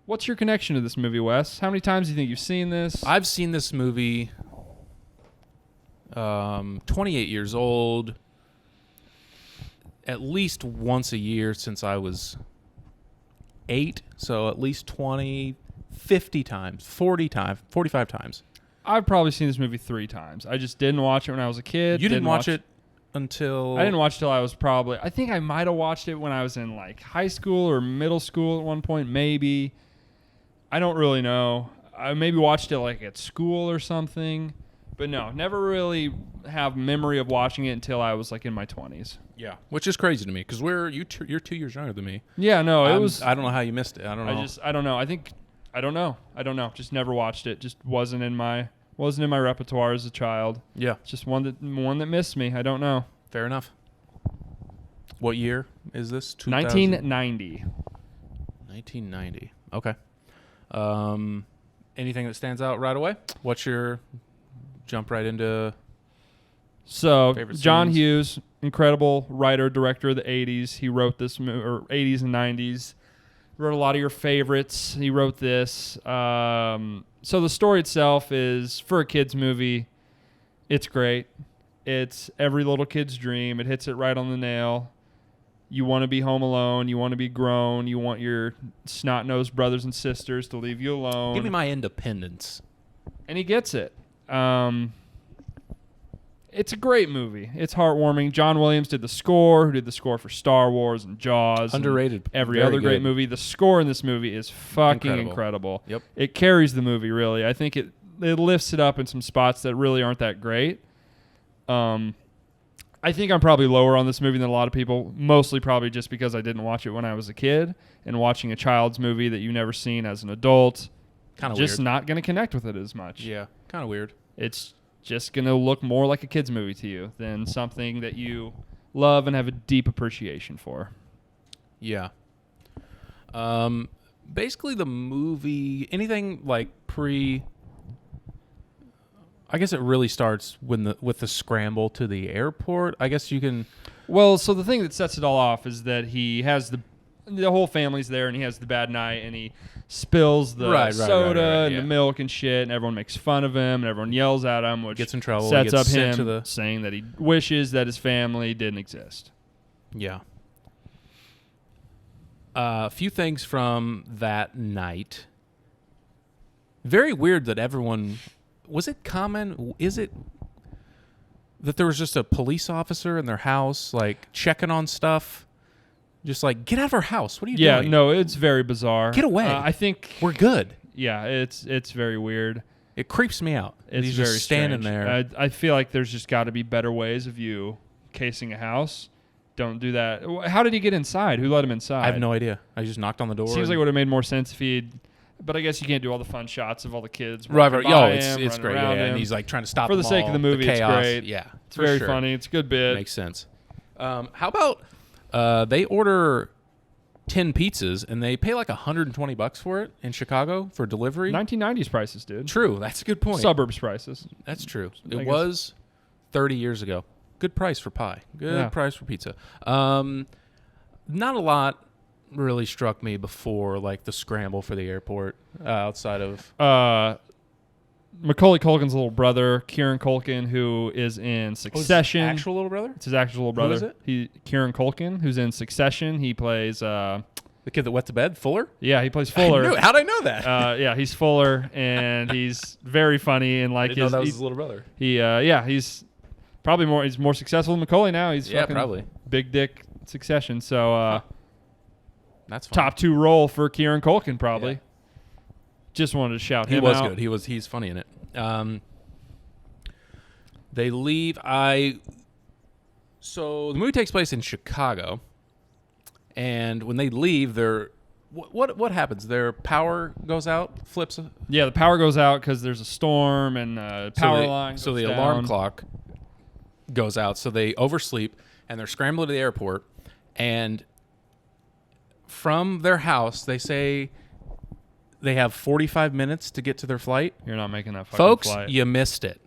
What's your connection to this movie, Wes? How many times do you think you've seen this? I've seen this movie 28 years old, at least once a year since I was 8, so at least 20, 50 times, 40 times, 45 times. I've probably seen this movie 3 times. I just didn't watch it when I was a kid. You didn't watch it until... I didn't watch it till I was probably... I think I might have watched it when I was in like high school or middle school at one point, maybe. I don't really know. I maybe watched it like at school or something. But no, never really have memory of watching it until I was like in my 20s. Yeah, which is crazy to me because you're 2 years younger than me. Yeah, no, it was... I don't know how you missed it. I don't know. I don't know. I don't know. Just never watched it. Just wasn't in my repertoire as a child. Yeah, It's just one that missed me. I don't know. fair enough. What year is this? 1990. 1990. Okay. Anything that stands out right away? What's your jump right into? So Favorite John scenes? Hughes, incredible writer, director of the 80s. He wrote this or 80s and 90s. Wrote a lot of your favorites. He wrote this. So the story itself is, for a kid's movie, it's great. It's every little kid's dream. It hits it right on the nail. You want to be home alone. You want to be grown. You want your snot-nosed brothers and sisters to leave you alone. Give me my independence. And he gets it. It's a great movie. It's heartwarming. John Williams did the score, who did the score for Star Wars and Jaws. Underrated. And every Very other great good. movie. The score in this movie is fucking incredible. Yep. It carries the movie, really. I think it lifts it up in some spots that really aren't that great. I think I'm probably lower on this movie than a lot of people, mostly probably just because I didn't watch it when I was a kid, and watching a child's movie that you've never seen as an adult, Kind of just weird. not going to connect with it as much. Yeah, kind of weird. It's just going to look more like a kid's movie to you than something that you love and have a deep appreciation for. Yeah. Basically, the movie, anything like I guess it really starts with the scramble to the airport. I guess you can. Well, so the thing that sets it all off is that he has the whole family's there, and he has the bad night, and he spills the soda and the milk and shit, and everyone makes fun of him, and everyone yells at him, which Gets in trouble. sets He up gets sent him to saying that he wishes that his family didn't exist. Yeah. A few things from that night. Very weird that everyone... Was it common? Is it that there was just a police officer in their house, like, checking on stuff? Just like, get out of our house. What are you doing? Yeah, no, it's very bizarre. Get away. I think... We're good. Yeah, it's very weird. It creeps me out. It's He's very just standing strange. there. I feel like there's just got to be better ways of you casing a house. Don't do that. How did he get inside? Who let him inside? I have no idea. I just knocked on the door. Seems like it would have made more sense if he'd But I guess you can't do all the fun shots of all the kids. Right. walking Yo, by it's him, great. running around Yeah, him. and he's like trying to stop For the them sake all, of the movie, it's chaos. great. Yeah, It's very funny. It's a good bit. Makes sense. How about they order 10 pizzas and they pay like $120 for it in Chicago for delivery? 1990s prices, dude. True. That's a good point. Suburbs prices. That's true. I It guess. was 30 years ago. Good price for pie. Good Yeah. price for pizza. Not a lot really struck me before like the scramble for the airport outside of Macaulay Culkin's little brother, Kieran Culkin, who is in Succession. actual little brother? It's his actual little brother. is it? Kieran Culkin, who's in Succession. He plays The kid that wet the bed? Fuller? he plays Fuller. How'd I know that? Yeah, he's Fuller, and he's very funny, and like I didn't know that was his little brother. he's probably he's more successful than Macaulay now. He's fucking probably. big dick Succession. So That's fine. top 2 role for Kieran Culkin probably. Yeah. Just wanted to shout He him was out. good. He's funny in it. They leave. So the movie takes place in Chicago, and when they leave, what happens? Their power goes out, flips. Yeah, the power goes out because there's a storm and power line. So goes the down. alarm clock goes out. So they oversleep, and they're scrambling to the airport. And from their house, they say they have 45 minutes to get to their flight. You're not making that fucking Folks, flight. you missed it.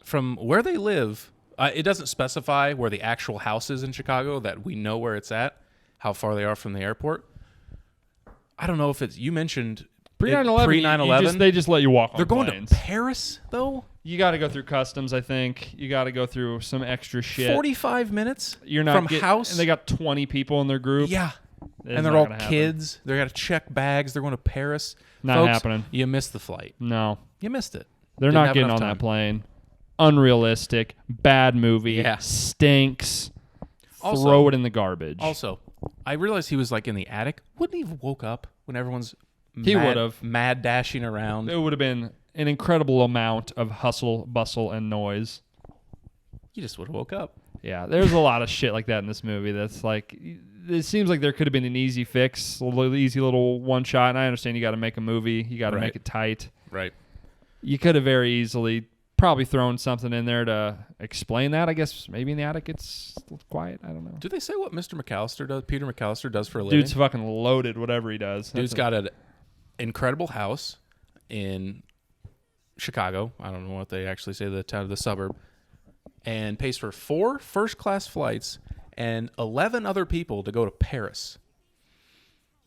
From where they live, it doesn't specify where the actual house is in Chicago, that we know where it's at, how far they are from the airport. I don't know if it's, you mentioned Pre 9/11. They just let you walk on They're going planes. to Paris, though? You got to go through customs, I think. You got to go through some extra shit. 45 minutes? You're not from house? And they got 20 people in their group. Yeah. It's And they're not all gonna happen. kids. They got to check bags. They're going to Paris. Not Folks, happening. You missed the flight. No. You missed it. They're Didn't not have getting enough on time. that plane. Unrealistic. Bad movie. Yeah. Stinks. Also- Throw it in the garbage. Also, I realized he was like in the attic. Wouldn't he have woke up when everyone's He would've. mad dashing around? It would have been an incredible amount of hustle, bustle, and noise. You just would have woke up. Yeah, there's a lot of shit like that in this movie that's like, it seems like there could have been an easy fix, a little easy little one shot, and I understand you got to make a movie, you got to Right. make it tight. Right. You could have very easily probably thrown something in there to explain that. I guess maybe in the attic it's quiet. I don't know. Do they say what Mr. McAllister does? Peter McAllister does for a living? Dude's fucking loaded, whatever he does. Dude's got an incredible house in Chicago. I don't know what they actually say, the town of the suburb, and pays for 4 first-class flights and 11 other people to go to Paris.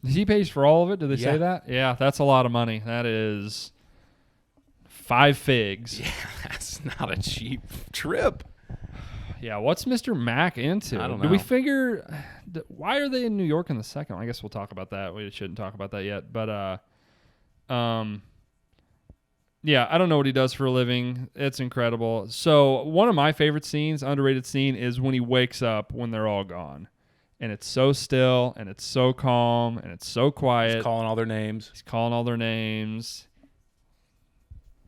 He pays for all of it? Did they Yeah. say that? Yeah, that's a lot of money. That is 5 figs. Yeah, that's not a cheap trip. Yeah, what's Mr. Mac into? I don't Do we know. figure why are they in New York in the second one? I guess we'll talk about that. We shouldn't talk about that yet, but yeah, I don't know what he does for a living. It's incredible. So, one of my favorite scenes, underrated scene, is when he wakes up when they're all gone. And it's so still and it's so calm and it's so quiet. He's calling all their names. He's calling all their names.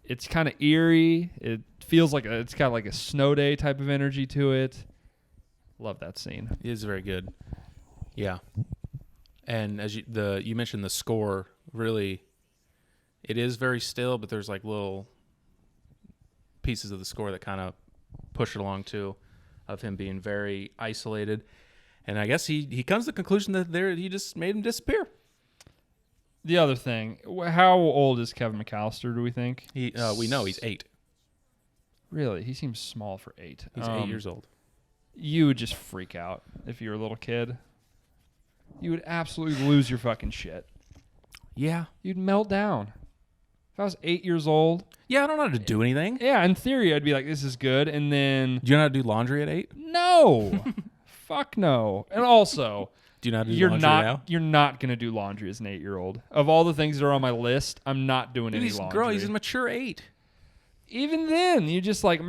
It's kind of eerie. It feels like it's got like a snow day type of energy to it. Love that scene. It is very good. Yeah. And as you mentioned, the score really, it is very still, but there's like little pieces of the score that kind of push it along too, of him being very isolated. And I guess he comes to the conclusion that he just made him disappear. The other thing, how old is Kevin McAllister, do we think? We know he's 8. Really? He seems small for 8. He's 8 years old. You would just freak out if you were a little kid. You would absolutely lose your fucking shit. Yeah. You'd melt down. If I was 8 years old, Yeah, I don't know how to do anything. yeah, in theory, I'd be like, this is good. And then, Do you know how to do laundry at 8? no. Fuck no. And also, Do you know how to do laundry now? you're not going to do laundry as an 8-year-old. Of all the things that are on my list, I'm not doing any laundry. He's a mature 8. Even then, you just like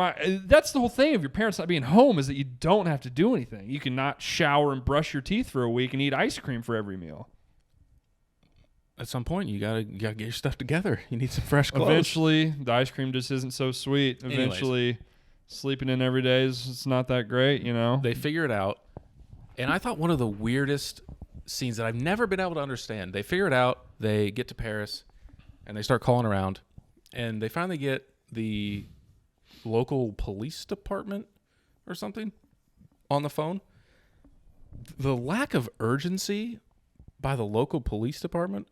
that's the whole thing of your parents not being home, is that you don't have to do anything. You can not shower and brush your teeth for a week and eat ice cream for every meal. At some point, you gotta get your stuff together. You need some fresh clothes. Eventually, the ice cream just isn't so sweet. Anyways. Eventually, sleeping in every day it's not that great, you know? They figure it out. And I thought one of the weirdest scenes that I've never been able to understand. They figure it out. They get to Paris, and they start calling around, and they finally get the local police department or something on the phone. The lack of urgency by the local police department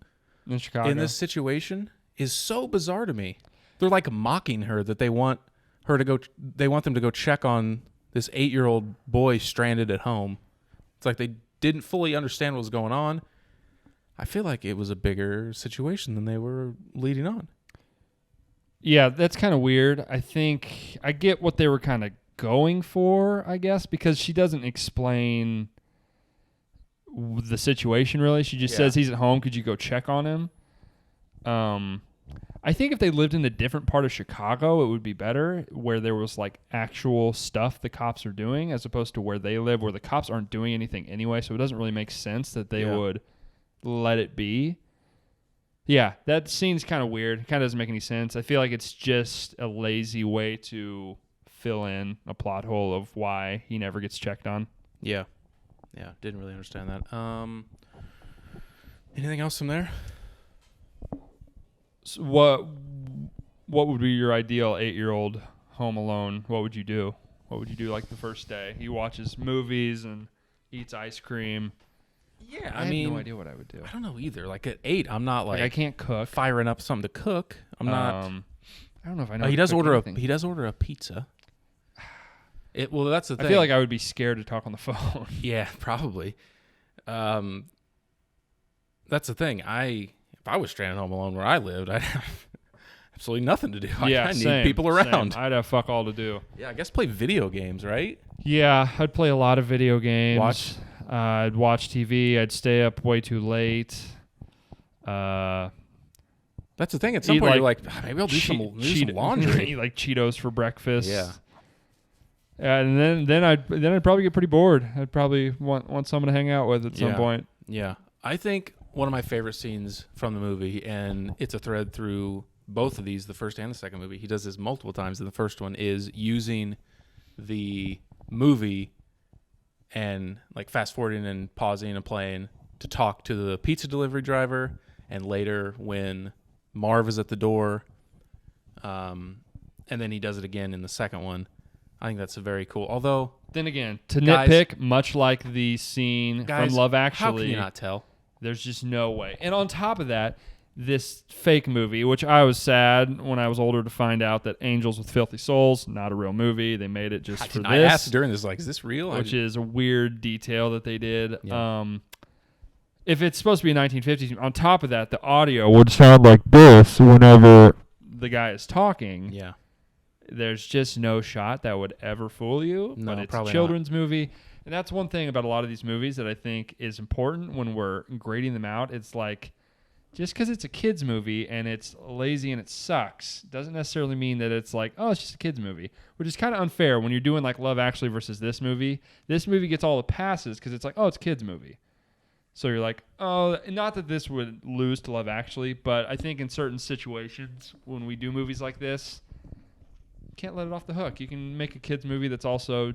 in Chicago in this situation is so bizarre to me. They're like mocking her that they want her to go. They want them to go check on this 8-year-old boy stranded at home. It's like they didn't fully understand what was going on. I feel like it was a bigger situation than they were leading on. Yeah, that's kind of weird. I think I get what they were kind of going for, I guess, because she doesn't explain the situation really. She just says he's at home. Could you go check on him? I think if they lived in a different part of Chicago, it would be better, where there was like actual stuff the cops are doing, as opposed to where they live, where the cops aren't doing anything anyway. So it doesn't really make sense that they would let it be. Yeah, that scene's kind of weird. Kind of doesn't make any sense. I feel like it's just a lazy way to fill in a plot hole of why he never gets checked on. Yeah. Yeah, didn't really understand that. Anything else from there? So what would be your ideal 8-year-old home alone? What would you do? What would you do like the first day? He watches movies and eats ice cream. Yeah, I mean, have no idea what I would do. I don't know either. Like at 8, I'm not like I can't cook. Firing up something to cook. I'm not. I don't know if I know. He does order a pizza. Well, that's the thing. I feel like I would be scared to talk on the phone. Yeah, probably. That's the thing. If I was stranded home alone where I lived, I'd have absolutely nothing to do. I need people around. I'd have fuck all to do. Yeah, I guess play video games, right? Yeah, I'd play a lot of video games. Watch? I'd watch TV. I'd stay up way too late. That's the thing. At some point, you're like, maybe I'll do some laundry. Eat like Cheetos for breakfast. Yeah. And then I'd probably get pretty bored. I'd probably want someone to hang out with at some point. Yeah. I think one of my favorite scenes from the movie, and it's a thread through both of these, the first and the second movie. He does this multiple times. In the first one is using the movie and like fast forwarding and pausing and playing to talk to the pizza delivery driver. And later when Marv is at the door, and then he does it again in the second one. I think that's very cool. Although, then again, nitpick, much like the scene from Love Actually, how can you not tell? There's just no way. And on top of that, this fake movie, which I was sad when I was older to find out that Angels with Filthy Souls, not a real movie. They made it just for this. I asked during this, like, is this real? Which is a weird detail that they did. Yeah. If it's supposed to be 1950s, on top of that, the audio would sound like this whenever the guy is talking. Yeah. There's just no shot that would ever fool you. No, but it's probably a children's movie. And that's one thing about a lot of these movies that I think is important when we're grading them out. It's like, just because it's a kid's movie and it's lazy and it sucks doesn't necessarily mean that it's like, oh, it's just a kid's movie, which is kind of unfair when you're doing like Love Actually versus this movie. This movie gets all the passes because it's like, oh, it's a kid's movie. So you're like, oh, not that this would lose to Love Actually, but I think in certain situations when we do movies like this, can't let it off the hook. You can make a kid's movie that's also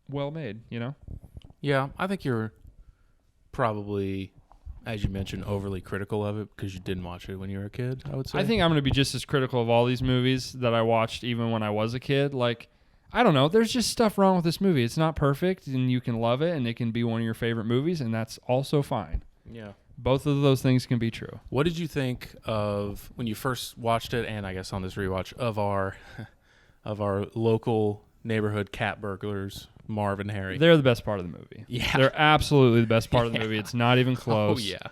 well made, you know? Yeah, I think you're probably, as you mentioned, overly critical of it because you didn't watch it when you were a kid, I would say. I think I'm going to be just as critical of all these movies that I watched even when I was a kid. Like, I don't know. There's just stuff wrong with this movie. It's not perfect, and you can love it, and it can be one of your favorite movies, and that's also fine. Yeah. Both of those things can be true. What did you think of when you first watched it, and I guess on this rewatch, of our local neighborhood cat burglars, Marv and Harry? They're the best part of the movie. Yeah. They're absolutely the best part of the movie. It's not even close. Oh, yeah.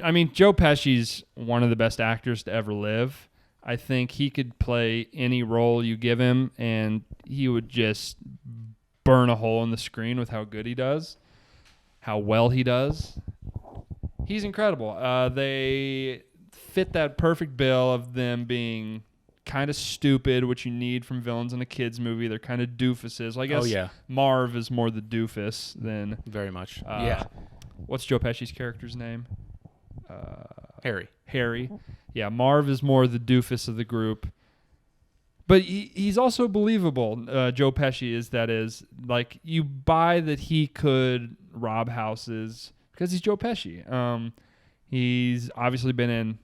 I mean, Joe Pesci's one of the best actors to ever live. I think he could play any role you give him, and he would just burn a hole in the screen with how good he does, how well he does. He's incredible. They fit that perfect bill of them being kind of stupid, which you need from villains in a kid's movie. They're kind of doofuses. Well, I guess Marv is more the doofus than... Very much. What's Joe Pesci's character's name? Harry. Yeah, Marv is more the doofus of the group. But he's also believable. Joe Pesci is, that is. Like, you buy that he could rob houses, Because he's Joe Pesci. He's obviously been in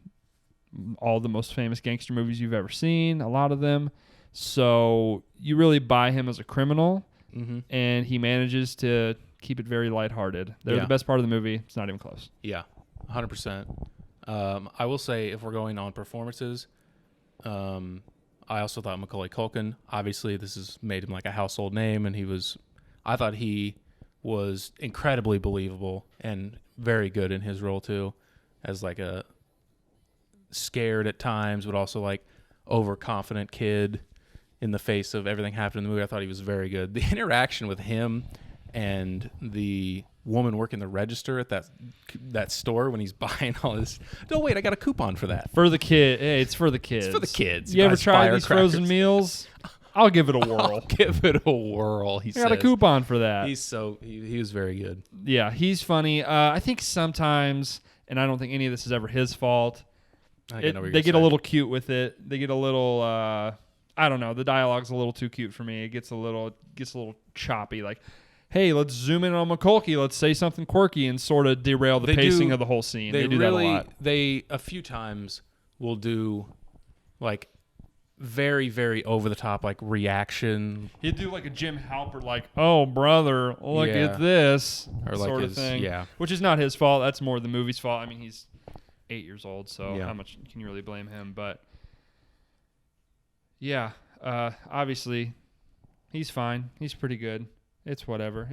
all the most famous gangster movies you've ever seen, a lot of them. So you really buy him as a criminal, and he manages to keep it very lighthearted. They're the best part of the movie. It's not even close. Yeah, 100%. I will say, if we're going on performances, I also thought Macaulay Culkin, obviously this has made him like a household name, and I thought he was incredibly believable and very good in his role too, as like a scared at times, but also like overconfident kid in the face of everything happening in the movie. I thought he was very good. The interaction with him and the woman working the register at that store when he's buying all this. No, wait, I got a coupon for that. For the kid. Hey, it's for the kids. It's for the kids. You ever try these frozen meals? I'll give it a whirl. I'll give it a whirl. He got a coupon for that. He was very good. Yeah, he's funny. I think sometimes, and I don't think any of this is ever his fault, they get a little cute with it. They get a little, I don't know, the dialogue's a little too cute for me. It gets a little choppy. Like, hey, let's zoom in on Macaulay. Let's say something quirky and sort of derail the pacing of the whole scene. They do that a lot. They a few times will do like very, very over the top like reaction. He'd do like a Jim Halpert, like, "Oh brother, look at this," or sort like of thing. Yeah, which is not his fault. That's more the movie's fault. I mean, he's 8 years old, so yeah. How much can you really blame him? But yeah, obviously, he's fine. He's pretty good. It's whatever.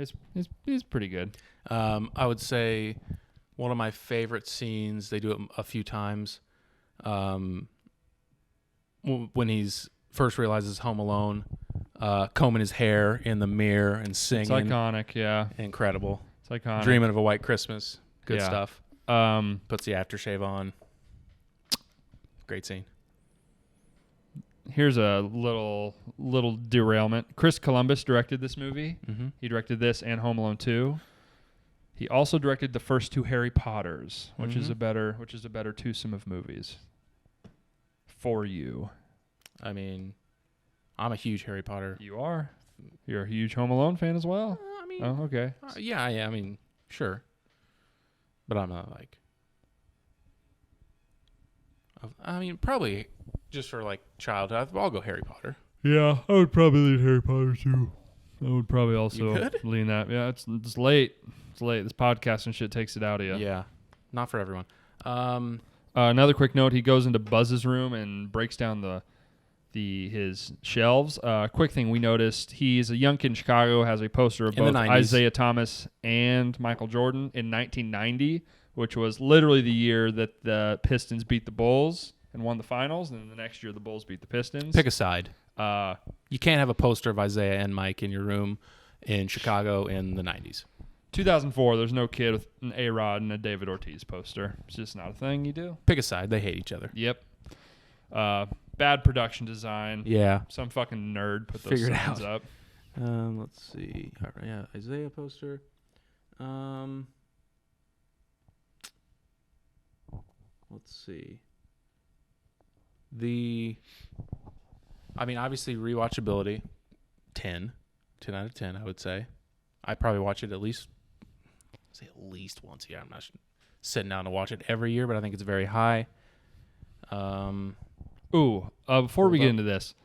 He's pretty good. I would say one of my favorite scenes. They do it a few times. When he's first realizes Home Alone, combing his hair in the mirror and singing. It's iconic, yeah. Incredible. It's iconic. Dreaming of a White Christmas. Good stuff. Puts the aftershave on. Great scene. Here's a little derailment. Chris Columbus directed this movie. Mm-hmm. He directed this and Home Alone 2. He also directed the first two Harry Potters, which is a better twosome of movies. For you. I mean, I'm a huge Harry Potter. You are. You're a huge Home Alone fan as well. Oh, okay. Yeah. I mean, sure. But I'm not like. I mean, probably just for like childhood. I'll go Harry Potter. Yeah, I would probably lean Harry Potter too. I would probably also lean that. Yeah, it's late. It's late. This podcast and shit takes it out of you. Yeah, not for everyone. Another quick note: he goes into Buzz's room and breaks down his shelves. Quick thing we noticed: he's a young kid in Chicago, has a poster of both Isaiah Thomas and Michael Jordan in 1990, which was literally the year that the Pistons beat the Bulls and won the finals, and then the next year the Bulls beat the Pistons. Pick a side. You can't have a poster of Isaiah and Mike in your room in Chicago in the 90s. 2004, there's no kid with an A-Rod and a David Ortiz poster. It's just not a thing you do. Pick a side. They hate each other. Yep. Bad production design. Yeah. Some fucking nerd put those signs up. Let's see. All right, yeah, Isaiah poster. Let's see. I mean, obviously, rewatchability, 10 out of 10, I would say. I probably watch it at least once a year. I'm not sitting down to watch it every year, but I think it's very high. Before we get into this,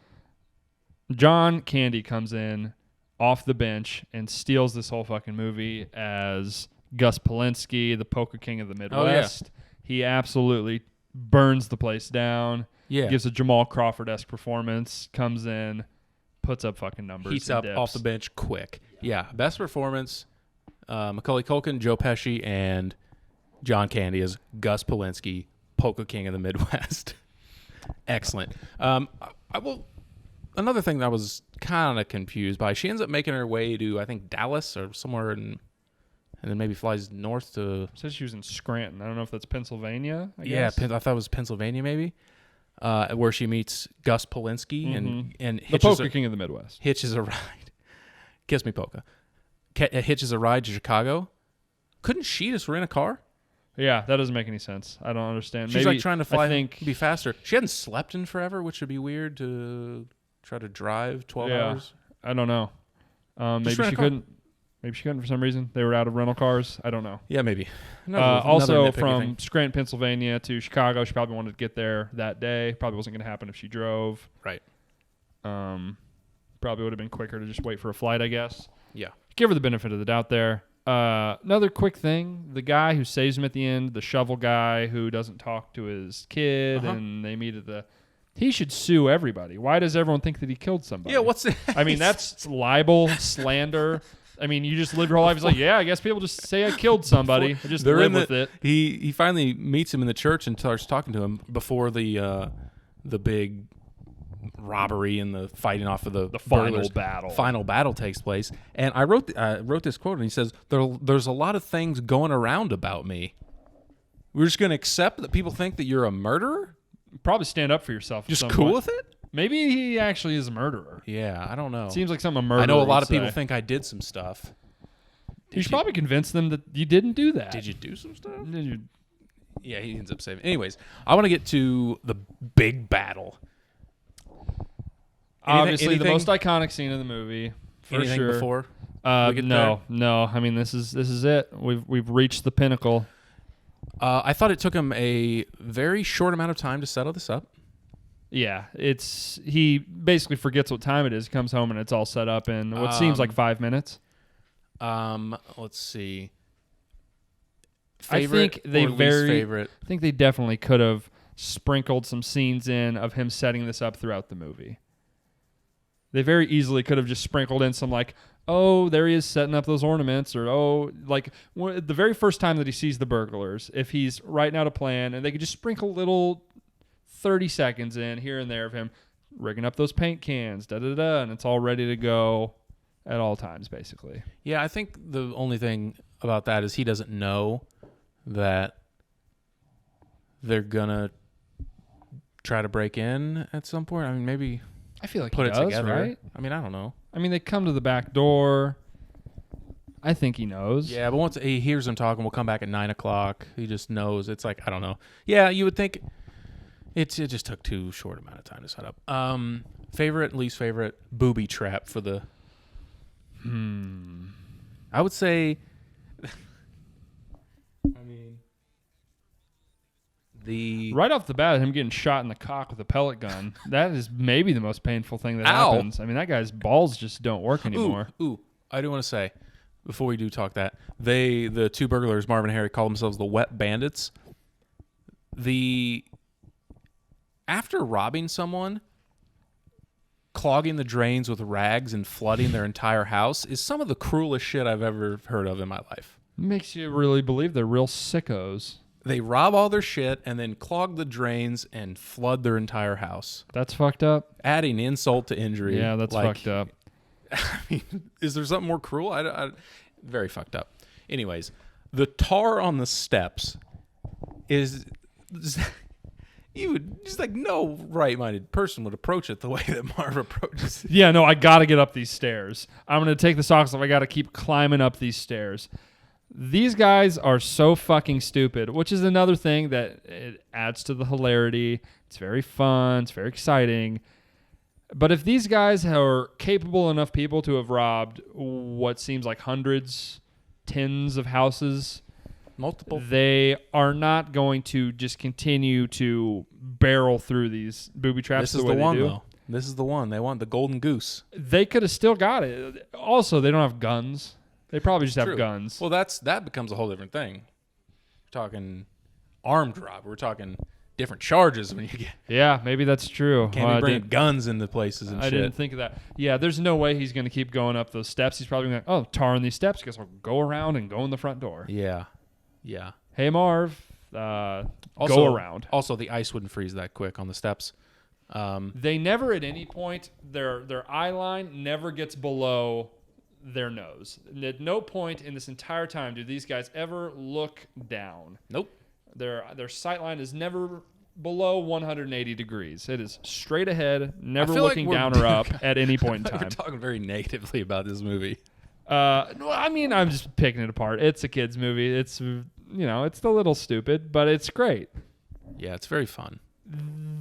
John Candy comes in off the bench and steals this whole fucking movie as Gus Polinski, the Polka King of the Midwest. Oh, yeah. He absolutely burns the place down. Yeah. Gives a Jamal Crawford-esque performance, comes in, puts up fucking numbers. Heats up off the bench quick. Yeah. Best performance, Macaulay Culkin, Joe Pesci, and John Candy as Gus Polinski, Polka King of the Midwest. Excellent. Another thing that I was kind of confused by, she ends up making her way to, I think, Dallas or somewhere and then maybe flies north to... Says she was in Scranton. I don't know if that's Pennsylvania, I guess. Yeah, I thought it was Pennsylvania maybe, where she meets Gus Polinski and the Polka King of the Midwest. Hitches a ride. Kiss me, Polka. Hitches a ride to Chicago. Couldn't she just rent a car? Yeah, that doesn't make any sense. I don't understand. She's like trying to fly, be faster. She hadn't slept in forever, which would be weird to try to drive 12 hours. I don't know. Maybe she couldn't. Maybe she couldn't for some reason. They were out of rental cars. I don't know. Yeah, maybe. Also, from Scranton, Pennsylvania to Chicago, she probably wanted to get there that day. Probably wasn't going to happen if she drove. Right. Probably would have been quicker to just wait for a flight, I guess. Yeah. Give her the benefit of the doubt there. Another quick thing. The guy who saves him at the end, the shovel guy who doesn't talk to his kid, and they meet at the... He should sue everybody. Why does everyone think that he killed somebody? Yeah, what's it? I mean, that's libel, slander. I mean, you just live your whole life. It's like, yeah, I guess people just say I killed somebody. I just live with it. He finally meets him in the church and starts talking to him before the big robbery and the fighting off of the final battle. Final battle takes place. And I wrote this quote, and he says, "There's a lot of things going around about me. We're just going to accept that people think that you're a murderer? Probably stand up for yourself. Just cool with it? Maybe he actually is a murderer. Yeah, I don't know. Seems like something a murderer I know a lot would of people say. think I did some stuff. You should probably convince them that you didn't do that. Did you do some stuff? Did you? Yeah, he ends up saving. Anyways, I want to get to the big battle. Obviously, the most iconic scene of the movie, for anything sure. Before? No. I mean, this is it. We've reached the pinnacle. I thought it took him a very short amount of time to settle this up. Yeah, he basically forgets what time it is. He comes home and it's all set up in what seems like 5 minutes. Let's see. Favorite favorite? I think they definitely could have sprinkled some scenes in of him setting this up throughout the movie. They very easily could have just sprinkled in some like, oh, there he is setting up those ornaments, or the very first time that he sees the burglars, if he's writing out a plan, and they could just sprinkle little 30 seconds in here and there of him rigging up those paint cans, and it's all ready to go at all times, basically. Yeah, I think the only thing about that is he doesn't know that they're gonna try to break in at some point. I mean, maybe I feel like put he it does, together. right? I mean, I don't know. I mean, they come to the back door. I think he knows. Yeah, but once he hears them talking, we'll come back at 9:00. He just knows. It's like, I don't know. Yeah, you would think it just took too short amount of time to set up. Favorite, least favorite, booby trap for the... I would say... Right off the bat, him getting shot in the cock with a pellet gun, that is maybe the most painful thing that happens. I mean, that guy's balls just don't work anymore. Ooh, I do want to say, before we do talk that, the two burglars, Marvin and Harry, call themselves the Wet Bandits. After robbing someone, clogging the drains with rags and flooding their entire house is some of the cruelest shit I've ever heard of in my life. Makes you really believe they're real sickos. They rob all their shit and then clog the drains and flood their entire house. That's fucked up. Adding insult to injury. Yeah, that's fucked up. I mean, is there something more cruel? Very fucked up. Anyways, the tar on the steps is... You would just like no right-minded person would approach it the way that Marv approaches it. Yeah, no, I got to get up these stairs. I'm going to take the socks off. I got to keep climbing up these stairs. These guys are so fucking stupid, which is another thing that it adds to the hilarity. It's very fun. It's very exciting. But if these guys are capable enough people to have robbed what seems like hundreds, tens of houses... Multiple. They are not going to just continue to barrel through these booby traps. This is the one, though. This is the one. They want the golden goose. They could have still got it. Also, they don't have guns. They probably just have guns. Well, that becomes a whole different thing. We're talking armed robbery. We're talking different charges when you get. Yeah, maybe that's true. Can't be bringing guns into places and shit. I didn't think of that. Yeah, there's no way he's going to keep going up those steps. He's probably going to tarring these steps. Guess I'll go around and go in the front door. Yeah. Yeah. Hey, Marv, go around. Also, the ice wouldn't freeze that quick on the steps. They never at any point, their eye line never gets below their nose. At no point in this entire time do these guys ever look down. Nope. Their sight line is never below 180 degrees. It is straight ahead, never looking down or up at any point in time. We're talking very negatively about this movie. I mean, I'm just picking it apart. It's a kid's movie. It's, it's a little stupid, but it's great. Yeah, it's very fun.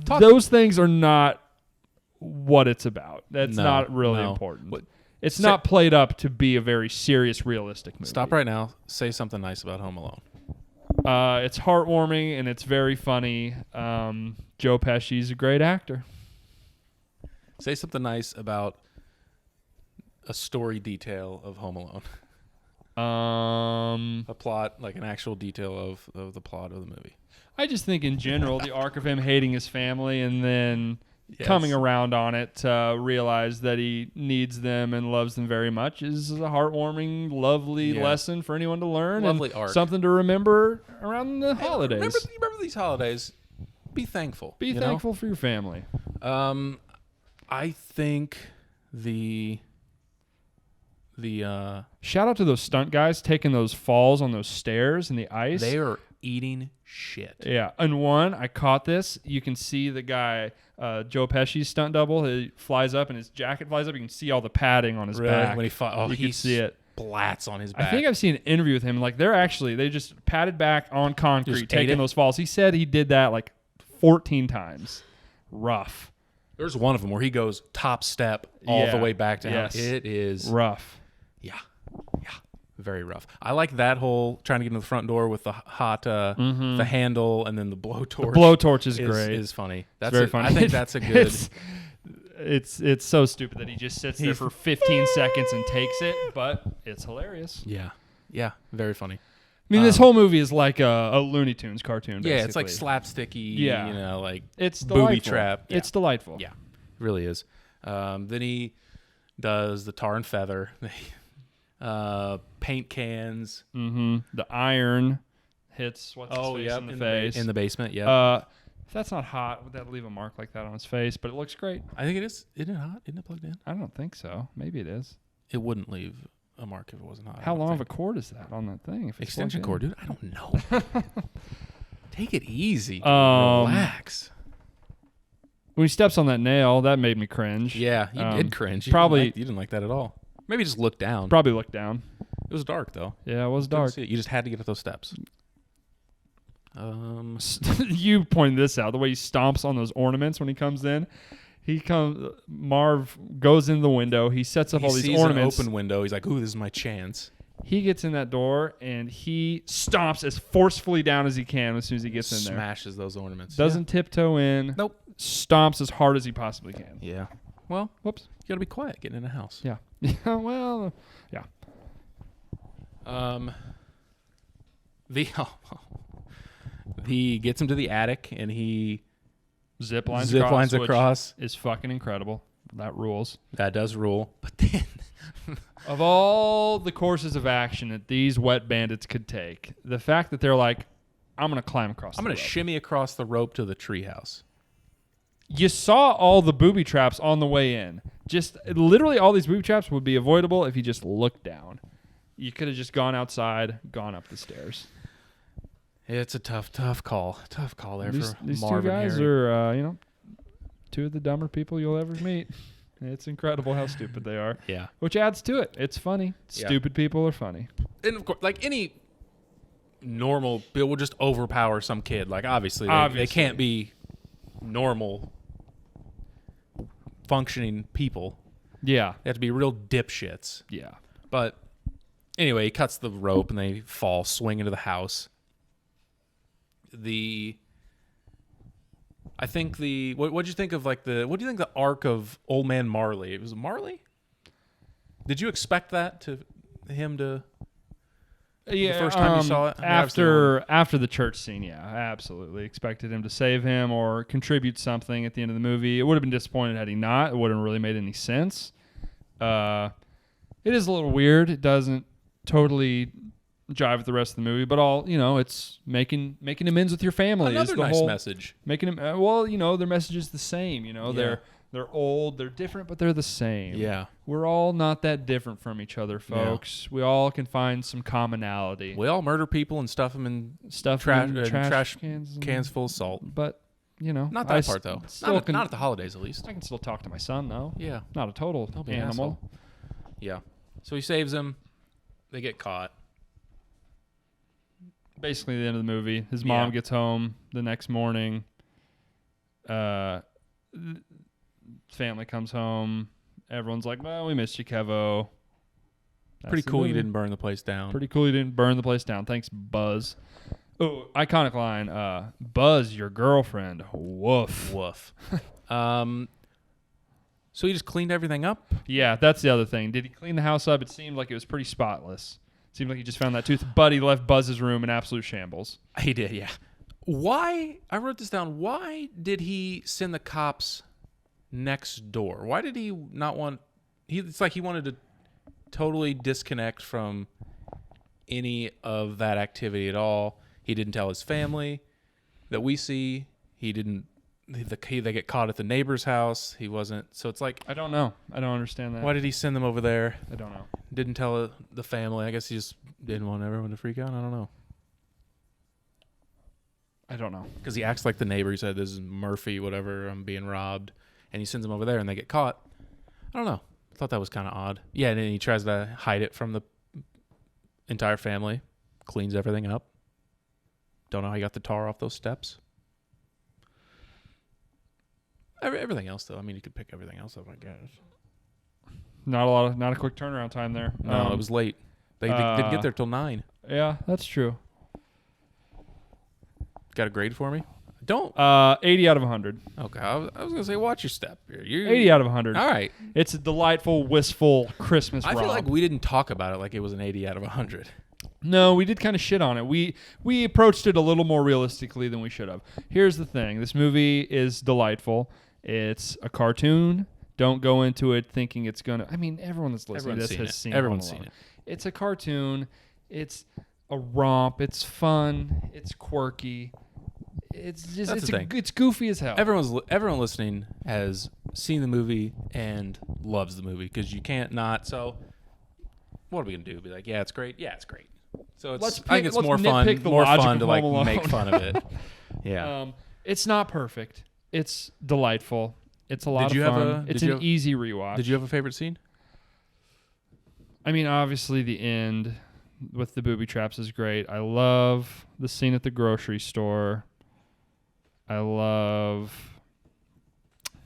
Those things are not what it's about. That's not really important. It's not played up to be a very serious, realistic movie. Stop right now. Say something nice about Home Alone. It's heartwarming and it's very funny. Joe Pesci's a great actor. Say something nice about a story detail of Home Alone. A plot, like an actual detail of the plot of the movie. I just think in general, the arc of him hating his family and then coming around on it to realize that he needs them and loves them very much is a heartwarming, lovely lesson for anyone to learn. Lovely and arc. Something to remember around the holidays. Remember these holidays. Be thankful. Be thankful for your family. I think the shout out to those stunt guys taking those falls on those stairs in the ice. They are eating shit. Yeah. And one, I caught this. You can see the guy, Joe Pesci's stunt double. He flies up and his jacket flies up. You can see all the padding on his back. When he can see it. Splats on his back. I think I've seen an interview with him. Like they just padded back on concrete, taking those falls. He said he did that like 14 times. Rough. There's one of them where he goes top step all the way back down. Yes. It is rough. Yeah. Very rough. I like that whole trying to get into the front door with the hot, the handle, and then the blowtorch. The blowtorch is great. Is funny. That's very funny. I think that's a good. It's so stupid that he just sits there for 15 seconds and takes it, but it's hilarious. Yeah, very funny. I mean, this whole movie is like a Looney Tunes cartoon. Basically. Yeah, it's like slapsticky. Yeah, like it's booby trap. Yeah. It's delightful. Yeah, it really is. Then he does the tar and feather. Paint cans. The iron hits what's his face in the face. In the basement, yeah. If that's not hot, would that leave a mark like that on his face? But it looks great. I think it is. Isn't it hot? Isn't it plugged in? I don't think so. Maybe it is. It wouldn't leave a mark if it wasn't hot. How long of a cord is that on that thing? If it's extension cord, dude? I don't know. Take it easy. Dude. Relax. When he steps on that nail, that made me cringe. Yeah, you did cringe. You didn't like that at all. Maybe just look down. Probably look down. It was dark though. Yeah, it was dark. You just had to get up those steps. You pointed this out. The way he stomps on those ornaments when he comes in. Marv goes in the window. He sets up all these ornaments. An open window. He's like, "Ooh, this is my chance." He gets in that door and he stomps as forcefully down as he can as soon as he gets in there. Smashes those ornaments. Doesn't tiptoe in. Nope. Stomps as hard as he possibly can. Yeah. Well, whoops. You got to be quiet getting in a house. Yeah. Yeah. Well. Yeah. He gets him to the attic and he zip lines across. Is fucking incredible. That rules. That does rule. But then, of all the courses of action that these wet bandits could take, the fact that they're like, I'm going to climb across I'm going to shimmy across the rope to the treehouse. You saw all the booby traps on the way in. Just literally all these booby traps would be avoidable if you just looked down. You could have just gone outside, gone up the stairs. It's a tough call. Tough call there for these Marv two guys and Harry. are, two of the dumber people you'll ever meet. It's incredible how stupid they are. Yeah. Which adds to it. It's funny. Yeah. Stupid people are funny. And of course, like any normal bill will just overpower some kid. Like obviously. They can't be normal functioning people. Yeah. They have to be real dipshits. Yeah. But anyway, he cuts the rope and they fall, swing into the house. What'd you think of what do you think the arc of Old Man Marley? Was it Marley? Did you expect that him to the first time you saw it? After the church scene, yeah, I absolutely expected him to save him or contribute something at the end of the movie. It would have been disappointed had he not. It wouldn't have really made any sense. It is a little weird. It doesn't totally jive with the rest of the movie, but it's making amends with your family. Another is the nice whole message. Making them their message is the same. They're old, they're different, but they're the same. Yeah, we're all not that different from each other, folks. Yeah. We all can find some commonality. We all murder people and stuff them in trash cans full of salt. But not that part though. Not at the holidays, at least. I can still talk to my son though. Yeah, not a total animal. Yeah, so he saves him. They get caught. Basically the end of the movie. His mom gets home the next morning. Family comes home. everyone's like, well, we missed you, Kevo. Pretty cool you didn't burn the place down. Pretty cool you didn't burn the place down. Thanks, Buzz. Oh, iconic line. Buzz, your girlfriend. Woof. Woof. So he just cleaned everything up? Yeah, that's the other thing. Did he clean the house up? It seemed like it was pretty spotless. It seemed like he just found that tooth. But he left Buzz's room in absolute shambles. He did, yeah. Why? I wrote this down. Why did he send the cops next door? Why did he not want... It's like he wanted to totally disconnect from any of that activity at all. He didn't tell his family that we see. He didn't... They get caught at the neighbor's house. He wasn't... So it's like... I don't know. I don't understand that. Why did he send them over there? I don't know. Didn't tell the family. I guess he just didn't want everyone to freak out. I don't know. I don't know. Because he acts like the neighbor. He said, this is Murphy, whatever, I'm being robbed. And he sends them over there and they get caught. I don't know. I thought that was kind of odd. Yeah, and then he tries to hide it from the entire family. Cleans everything up. Don't know how he got the tar off those steps. Everything else, though. I mean, you could pick everything else up, I guess. Not a quick turnaround time there. No, it was late. They didn't get there till 9. Yeah, that's true. Got a grade for me? Don't. 80 out of 100. Okay, I was going to say, watch your step here. 80 out of 100. All right. It's a delightful, wistful Christmas romp. I feel like we didn't talk about it like it was an 80 out of 100. No, we did kind of shit on it. We approached it a little more realistically than we should have. Here's the thing. This movie is delightful. It's a cartoon. Don't go into it thinking it's going to... I mean, everyone that's listening to this has seen it. Everyone's seen it. It's a cartoon. It's a romp. It's fun. It's quirky. It's just... It's goofy as hell. Everyone listening has seen the movie and loves the movie because you can't not... So what are we going to do? Be like, yeah, it's great. Yeah, it's great. So I think it's more fun to like make fun of it. Yeah. It's not perfect. It's delightful. It's a lot of fun. It's an easy rewatch. Did you have a favorite scene? I mean, obviously the end with the booby traps is great. I love the scene at the grocery store. I love...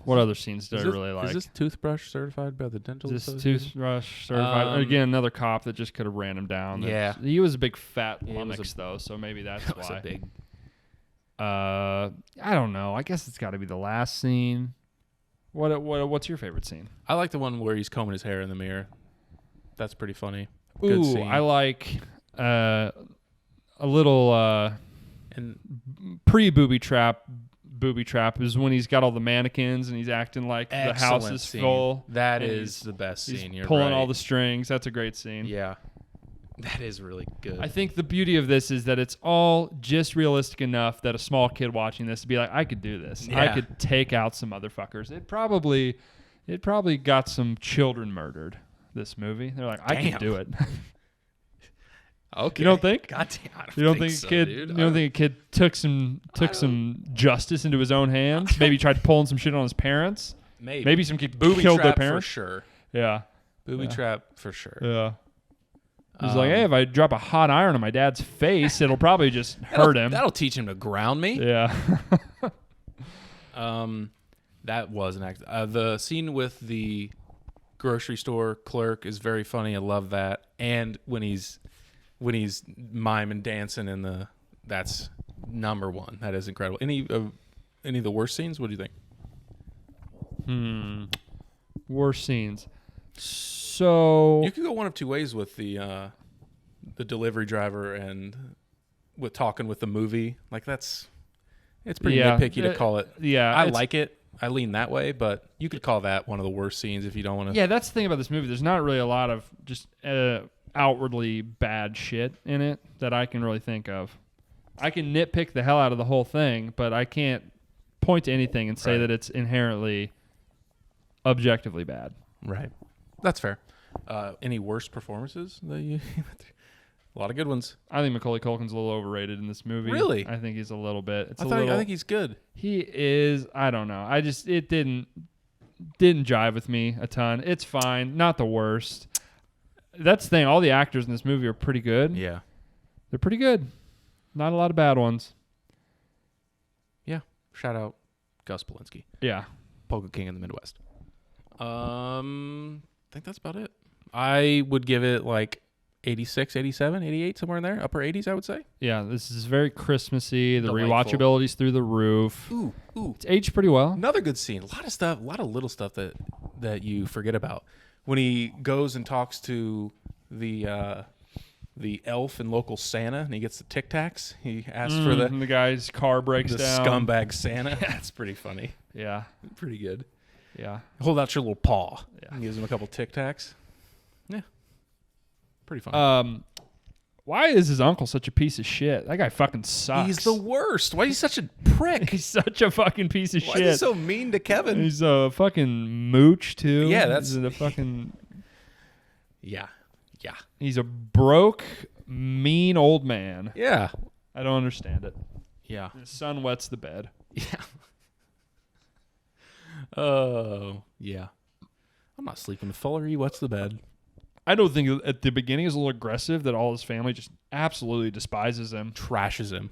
What other scenes do I really like? Is this toothbrush certified by the dental association? Is this toothbrush certified? Again, another cop that just could have ran him down. Yeah. He was a big fat lummox, though, so maybe that's why. Was a big... I don't know. I guess it's got to be the last scene. What's your favorite scene? I like the one where he's combing his hair in the mirror. That's pretty funny. Good Ooh, scene. I like a little and pre-booby trap. Booby trap is when he's got all the mannequins and he's acting like the house is full. That is the best scene. You're pulling right. all the strings. That's a great scene. Yeah. That is really good. I think the beauty of this is that it's all just realistic enough that a small kid watching this would be like, I could do this. Yeah. I could take out some motherfuckers. It probably got some children murdered, this movie. They're like, I can do it. Okay. You don't think? Goddamn. You don't think a kid took some justice into his own hands? Maybe tried pulling some shit on his parents? Maybe some kid killed their parents? For sure. Yeah. Booby trap for sure. Yeah. He's like, hey, if I drop a hot iron on my dad's face, it'll probably just hurt him. That'll teach him to ground me. Yeah. That was an act. The scene with the grocery store clerk is very funny. I love that. And when he's miming dancing in that's number one. That is incredible. Any of the worst scenes? What do you think? Worst scenes. So you could go one of two ways with the delivery driver and with talking with the movie. Like it's pretty nitpicky to call it. Yeah, I like it. I lean that way, but you could call that one of the worst scenes if you don't want to. Yeah, that's the thing about this movie. There's not really a lot of just outwardly bad shit in it that I can really think of. I can nitpick the hell out of the whole thing, but I can't point to anything and say that it's inherently objectively bad. Right. That's fair. Any worst performances that you? A lot of good ones. I think Macaulay Culkin's a little overrated in this movie. Really? I think he's a little bit. I think he's good. He is. I don't know. It didn't jive with me a ton. It's fine. Not the worst. That's the thing. All the actors in this movie are pretty good. Yeah. They're pretty good. Not a lot of bad ones. Yeah. Shout out Gus Polinski. Yeah. Polka King in the Midwest. I think that's about it. I would give it like 86, 87, 88, somewhere in there. Upper 80s, I would say. Yeah, this is very Christmassy. The Delightful. rewatchability's through the roof. Ooh. It's aged pretty well. Another good scene. A lot of stuff, a lot of little stuff that you forget about. When he goes and talks to the elf and local Santa, and he gets the Tic Tacs. He asks for And the guy's car breaks the down. scumbag Santa. That's pretty funny. Yeah. Pretty good. Yeah. Hold out your little paw. Yeah. And gives him a couple Tic Tacs. Yeah. Pretty funny. Why is his uncle such a piece of shit? That guy fucking sucks. He's the worst. Why is he such a prick? He's such a fucking piece of Why shit. is he so mean to Kevin? He's a fucking mooch too. Yeah, that's He's a fucking. Yeah. He's a broke, mean old man. Yeah. I don't understand it. Yeah. His son wets the bed. Yeah. Oh, yeah. I'm not sleeping with Fuller. He wets the bed. I don't think at the beginning is a little aggressive that all his family just absolutely despises him. Trashes him.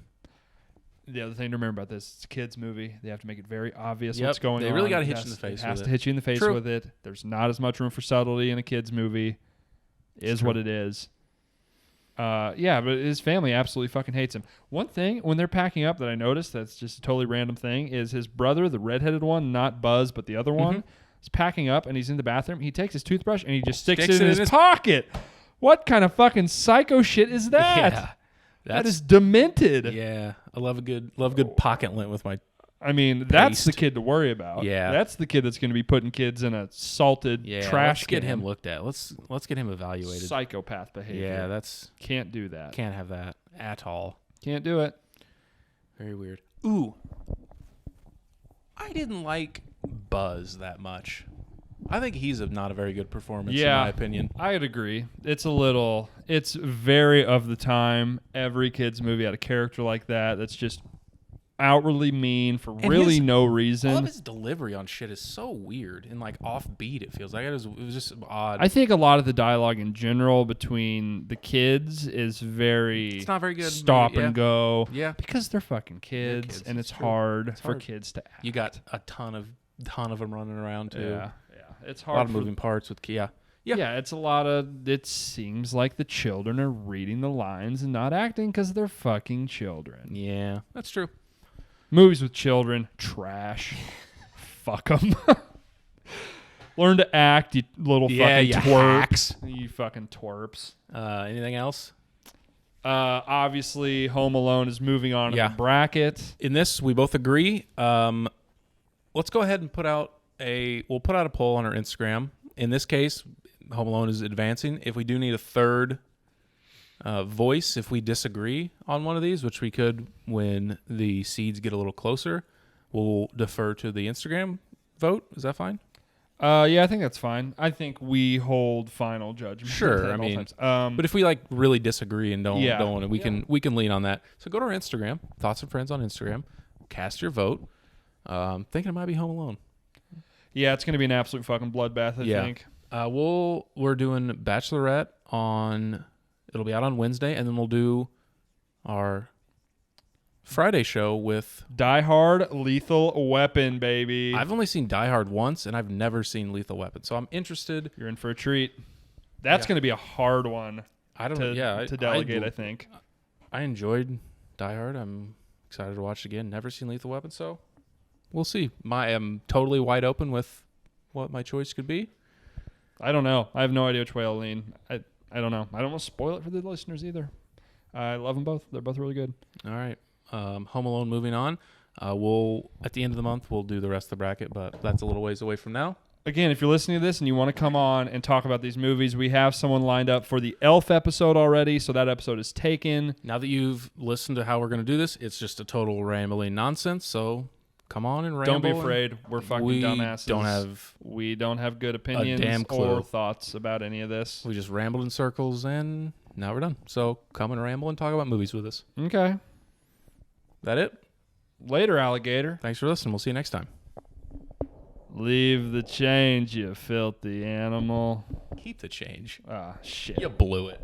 The other thing to remember about this, it's a kid's movie. They have to make it very obvious Yep, what's going on. they really gotta hit you in the face It has with to it. hit you in the face True. with it. There's not as much room for subtlety in a kid's movie. It is true. what it is. Yeah, but his family absolutely fucking hates him. One thing, when they're packing up that I noticed that's just a totally random thing, is his brother, the redheaded one, not Buzz, but the other one, is packing up and he's in the bathroom. He takes his toothbrush and he just sticks it in his pocket. What kind of fucking psycho shit is that? Yeah. That is demented. Yeah. I love a good pocket lint with my. I mean, that's Paste. the kid to worry about. Yeah. That's the kid that's going to be putting kids in a salted trash Let's get can. him looked at. Let's get him evaluated. Psychopath behavior. Yeah, that's Can't do that. can't have that at all. Can't do it. Very weird. Ooh. I didn't like Buzz that much. I think he's not a very good performance in my opinion. I'd agree. It's very of the time. Every kid's movie had a character like that that's just outwardly mean for really no reason. All of his delivery on shit is so weird and like offbeat. It feels like it was just odd. I think a lot of the dialogue in general between the kids is it's not very good. Stop and go. Yeah, because they're fucking kids, and it's hard for kids to act. You got a ton of them running around too. Yeah. It's hard. A lot of moving parts with Yeah, it's a lot of. It seems like the children are reading the lines and not acting because they're fucking children. Yeah, that's true. Movies with children, trash. Fuck them. Learn to act, you little fucking twerps. You fucking twerps. Anything else? Obviously, Home Alone is moving on in the bracket. In this, we both agree. Let's go ahead and we'll put out a poll on our Instagram. In this case, Home Alone is advancing. If we do need a third voice, if we disagree on one of these, which we could when the seeds get a little closer, we'll defer to the Instagram vote. Is that fine? Yeah, I think that's fine. I think we hold final judgment. Sure, I mean, but if we like really disagree and don't want to, we can lean on that. So go to our Instagram, Thoughts and Friends on Instagram, cast your vote. Thinking it might be Home Alone. Yeah, it's going to be an absolute fucking bloodbath, I think. We're doing Bachelorette it'll be out on Wednesday, and then we'll do our Friday show with Die Hard, Lethal Weapon, baby. I've only seen Die Hard once, and I've never seen Lethal Weapon, so I'm interested. You're in for a treat. That's going to be a hard one to delegate, I think. I enjoyed Die Hard. I'm excited to watch it again. Never seen Lethal Weapon, so we'll see. I am totally wide open with what my choice could be. I don't know. I have no idea which way I'll lean. I don't know. I don't want to spoil it for the listeners either. I love them both. They're both really good. All right. Home Alone moving on. At the end of the month, we'll do the rest of the bracket, but that's a little ways away from now. Again, if you're listening to this and you want to come on and talk about these movies, we have someone lined up for the Elf episode already, so that episode is taken. Now that you've listened to how we're going to do this, it's just a total rambling nonsense, so come on and ramble. Don't be afraid. We're fucking dumbasses. We don't have good opinions or thoughts about any of this. We just rambled in circles, and now we're done. So come and ramble and talk about movies with us. Okay. That it? Later, alligator. Thanks for listening. We'll see you next time. Leave the change, you filthy animal. Keep the change. Ah, shit. You blew it.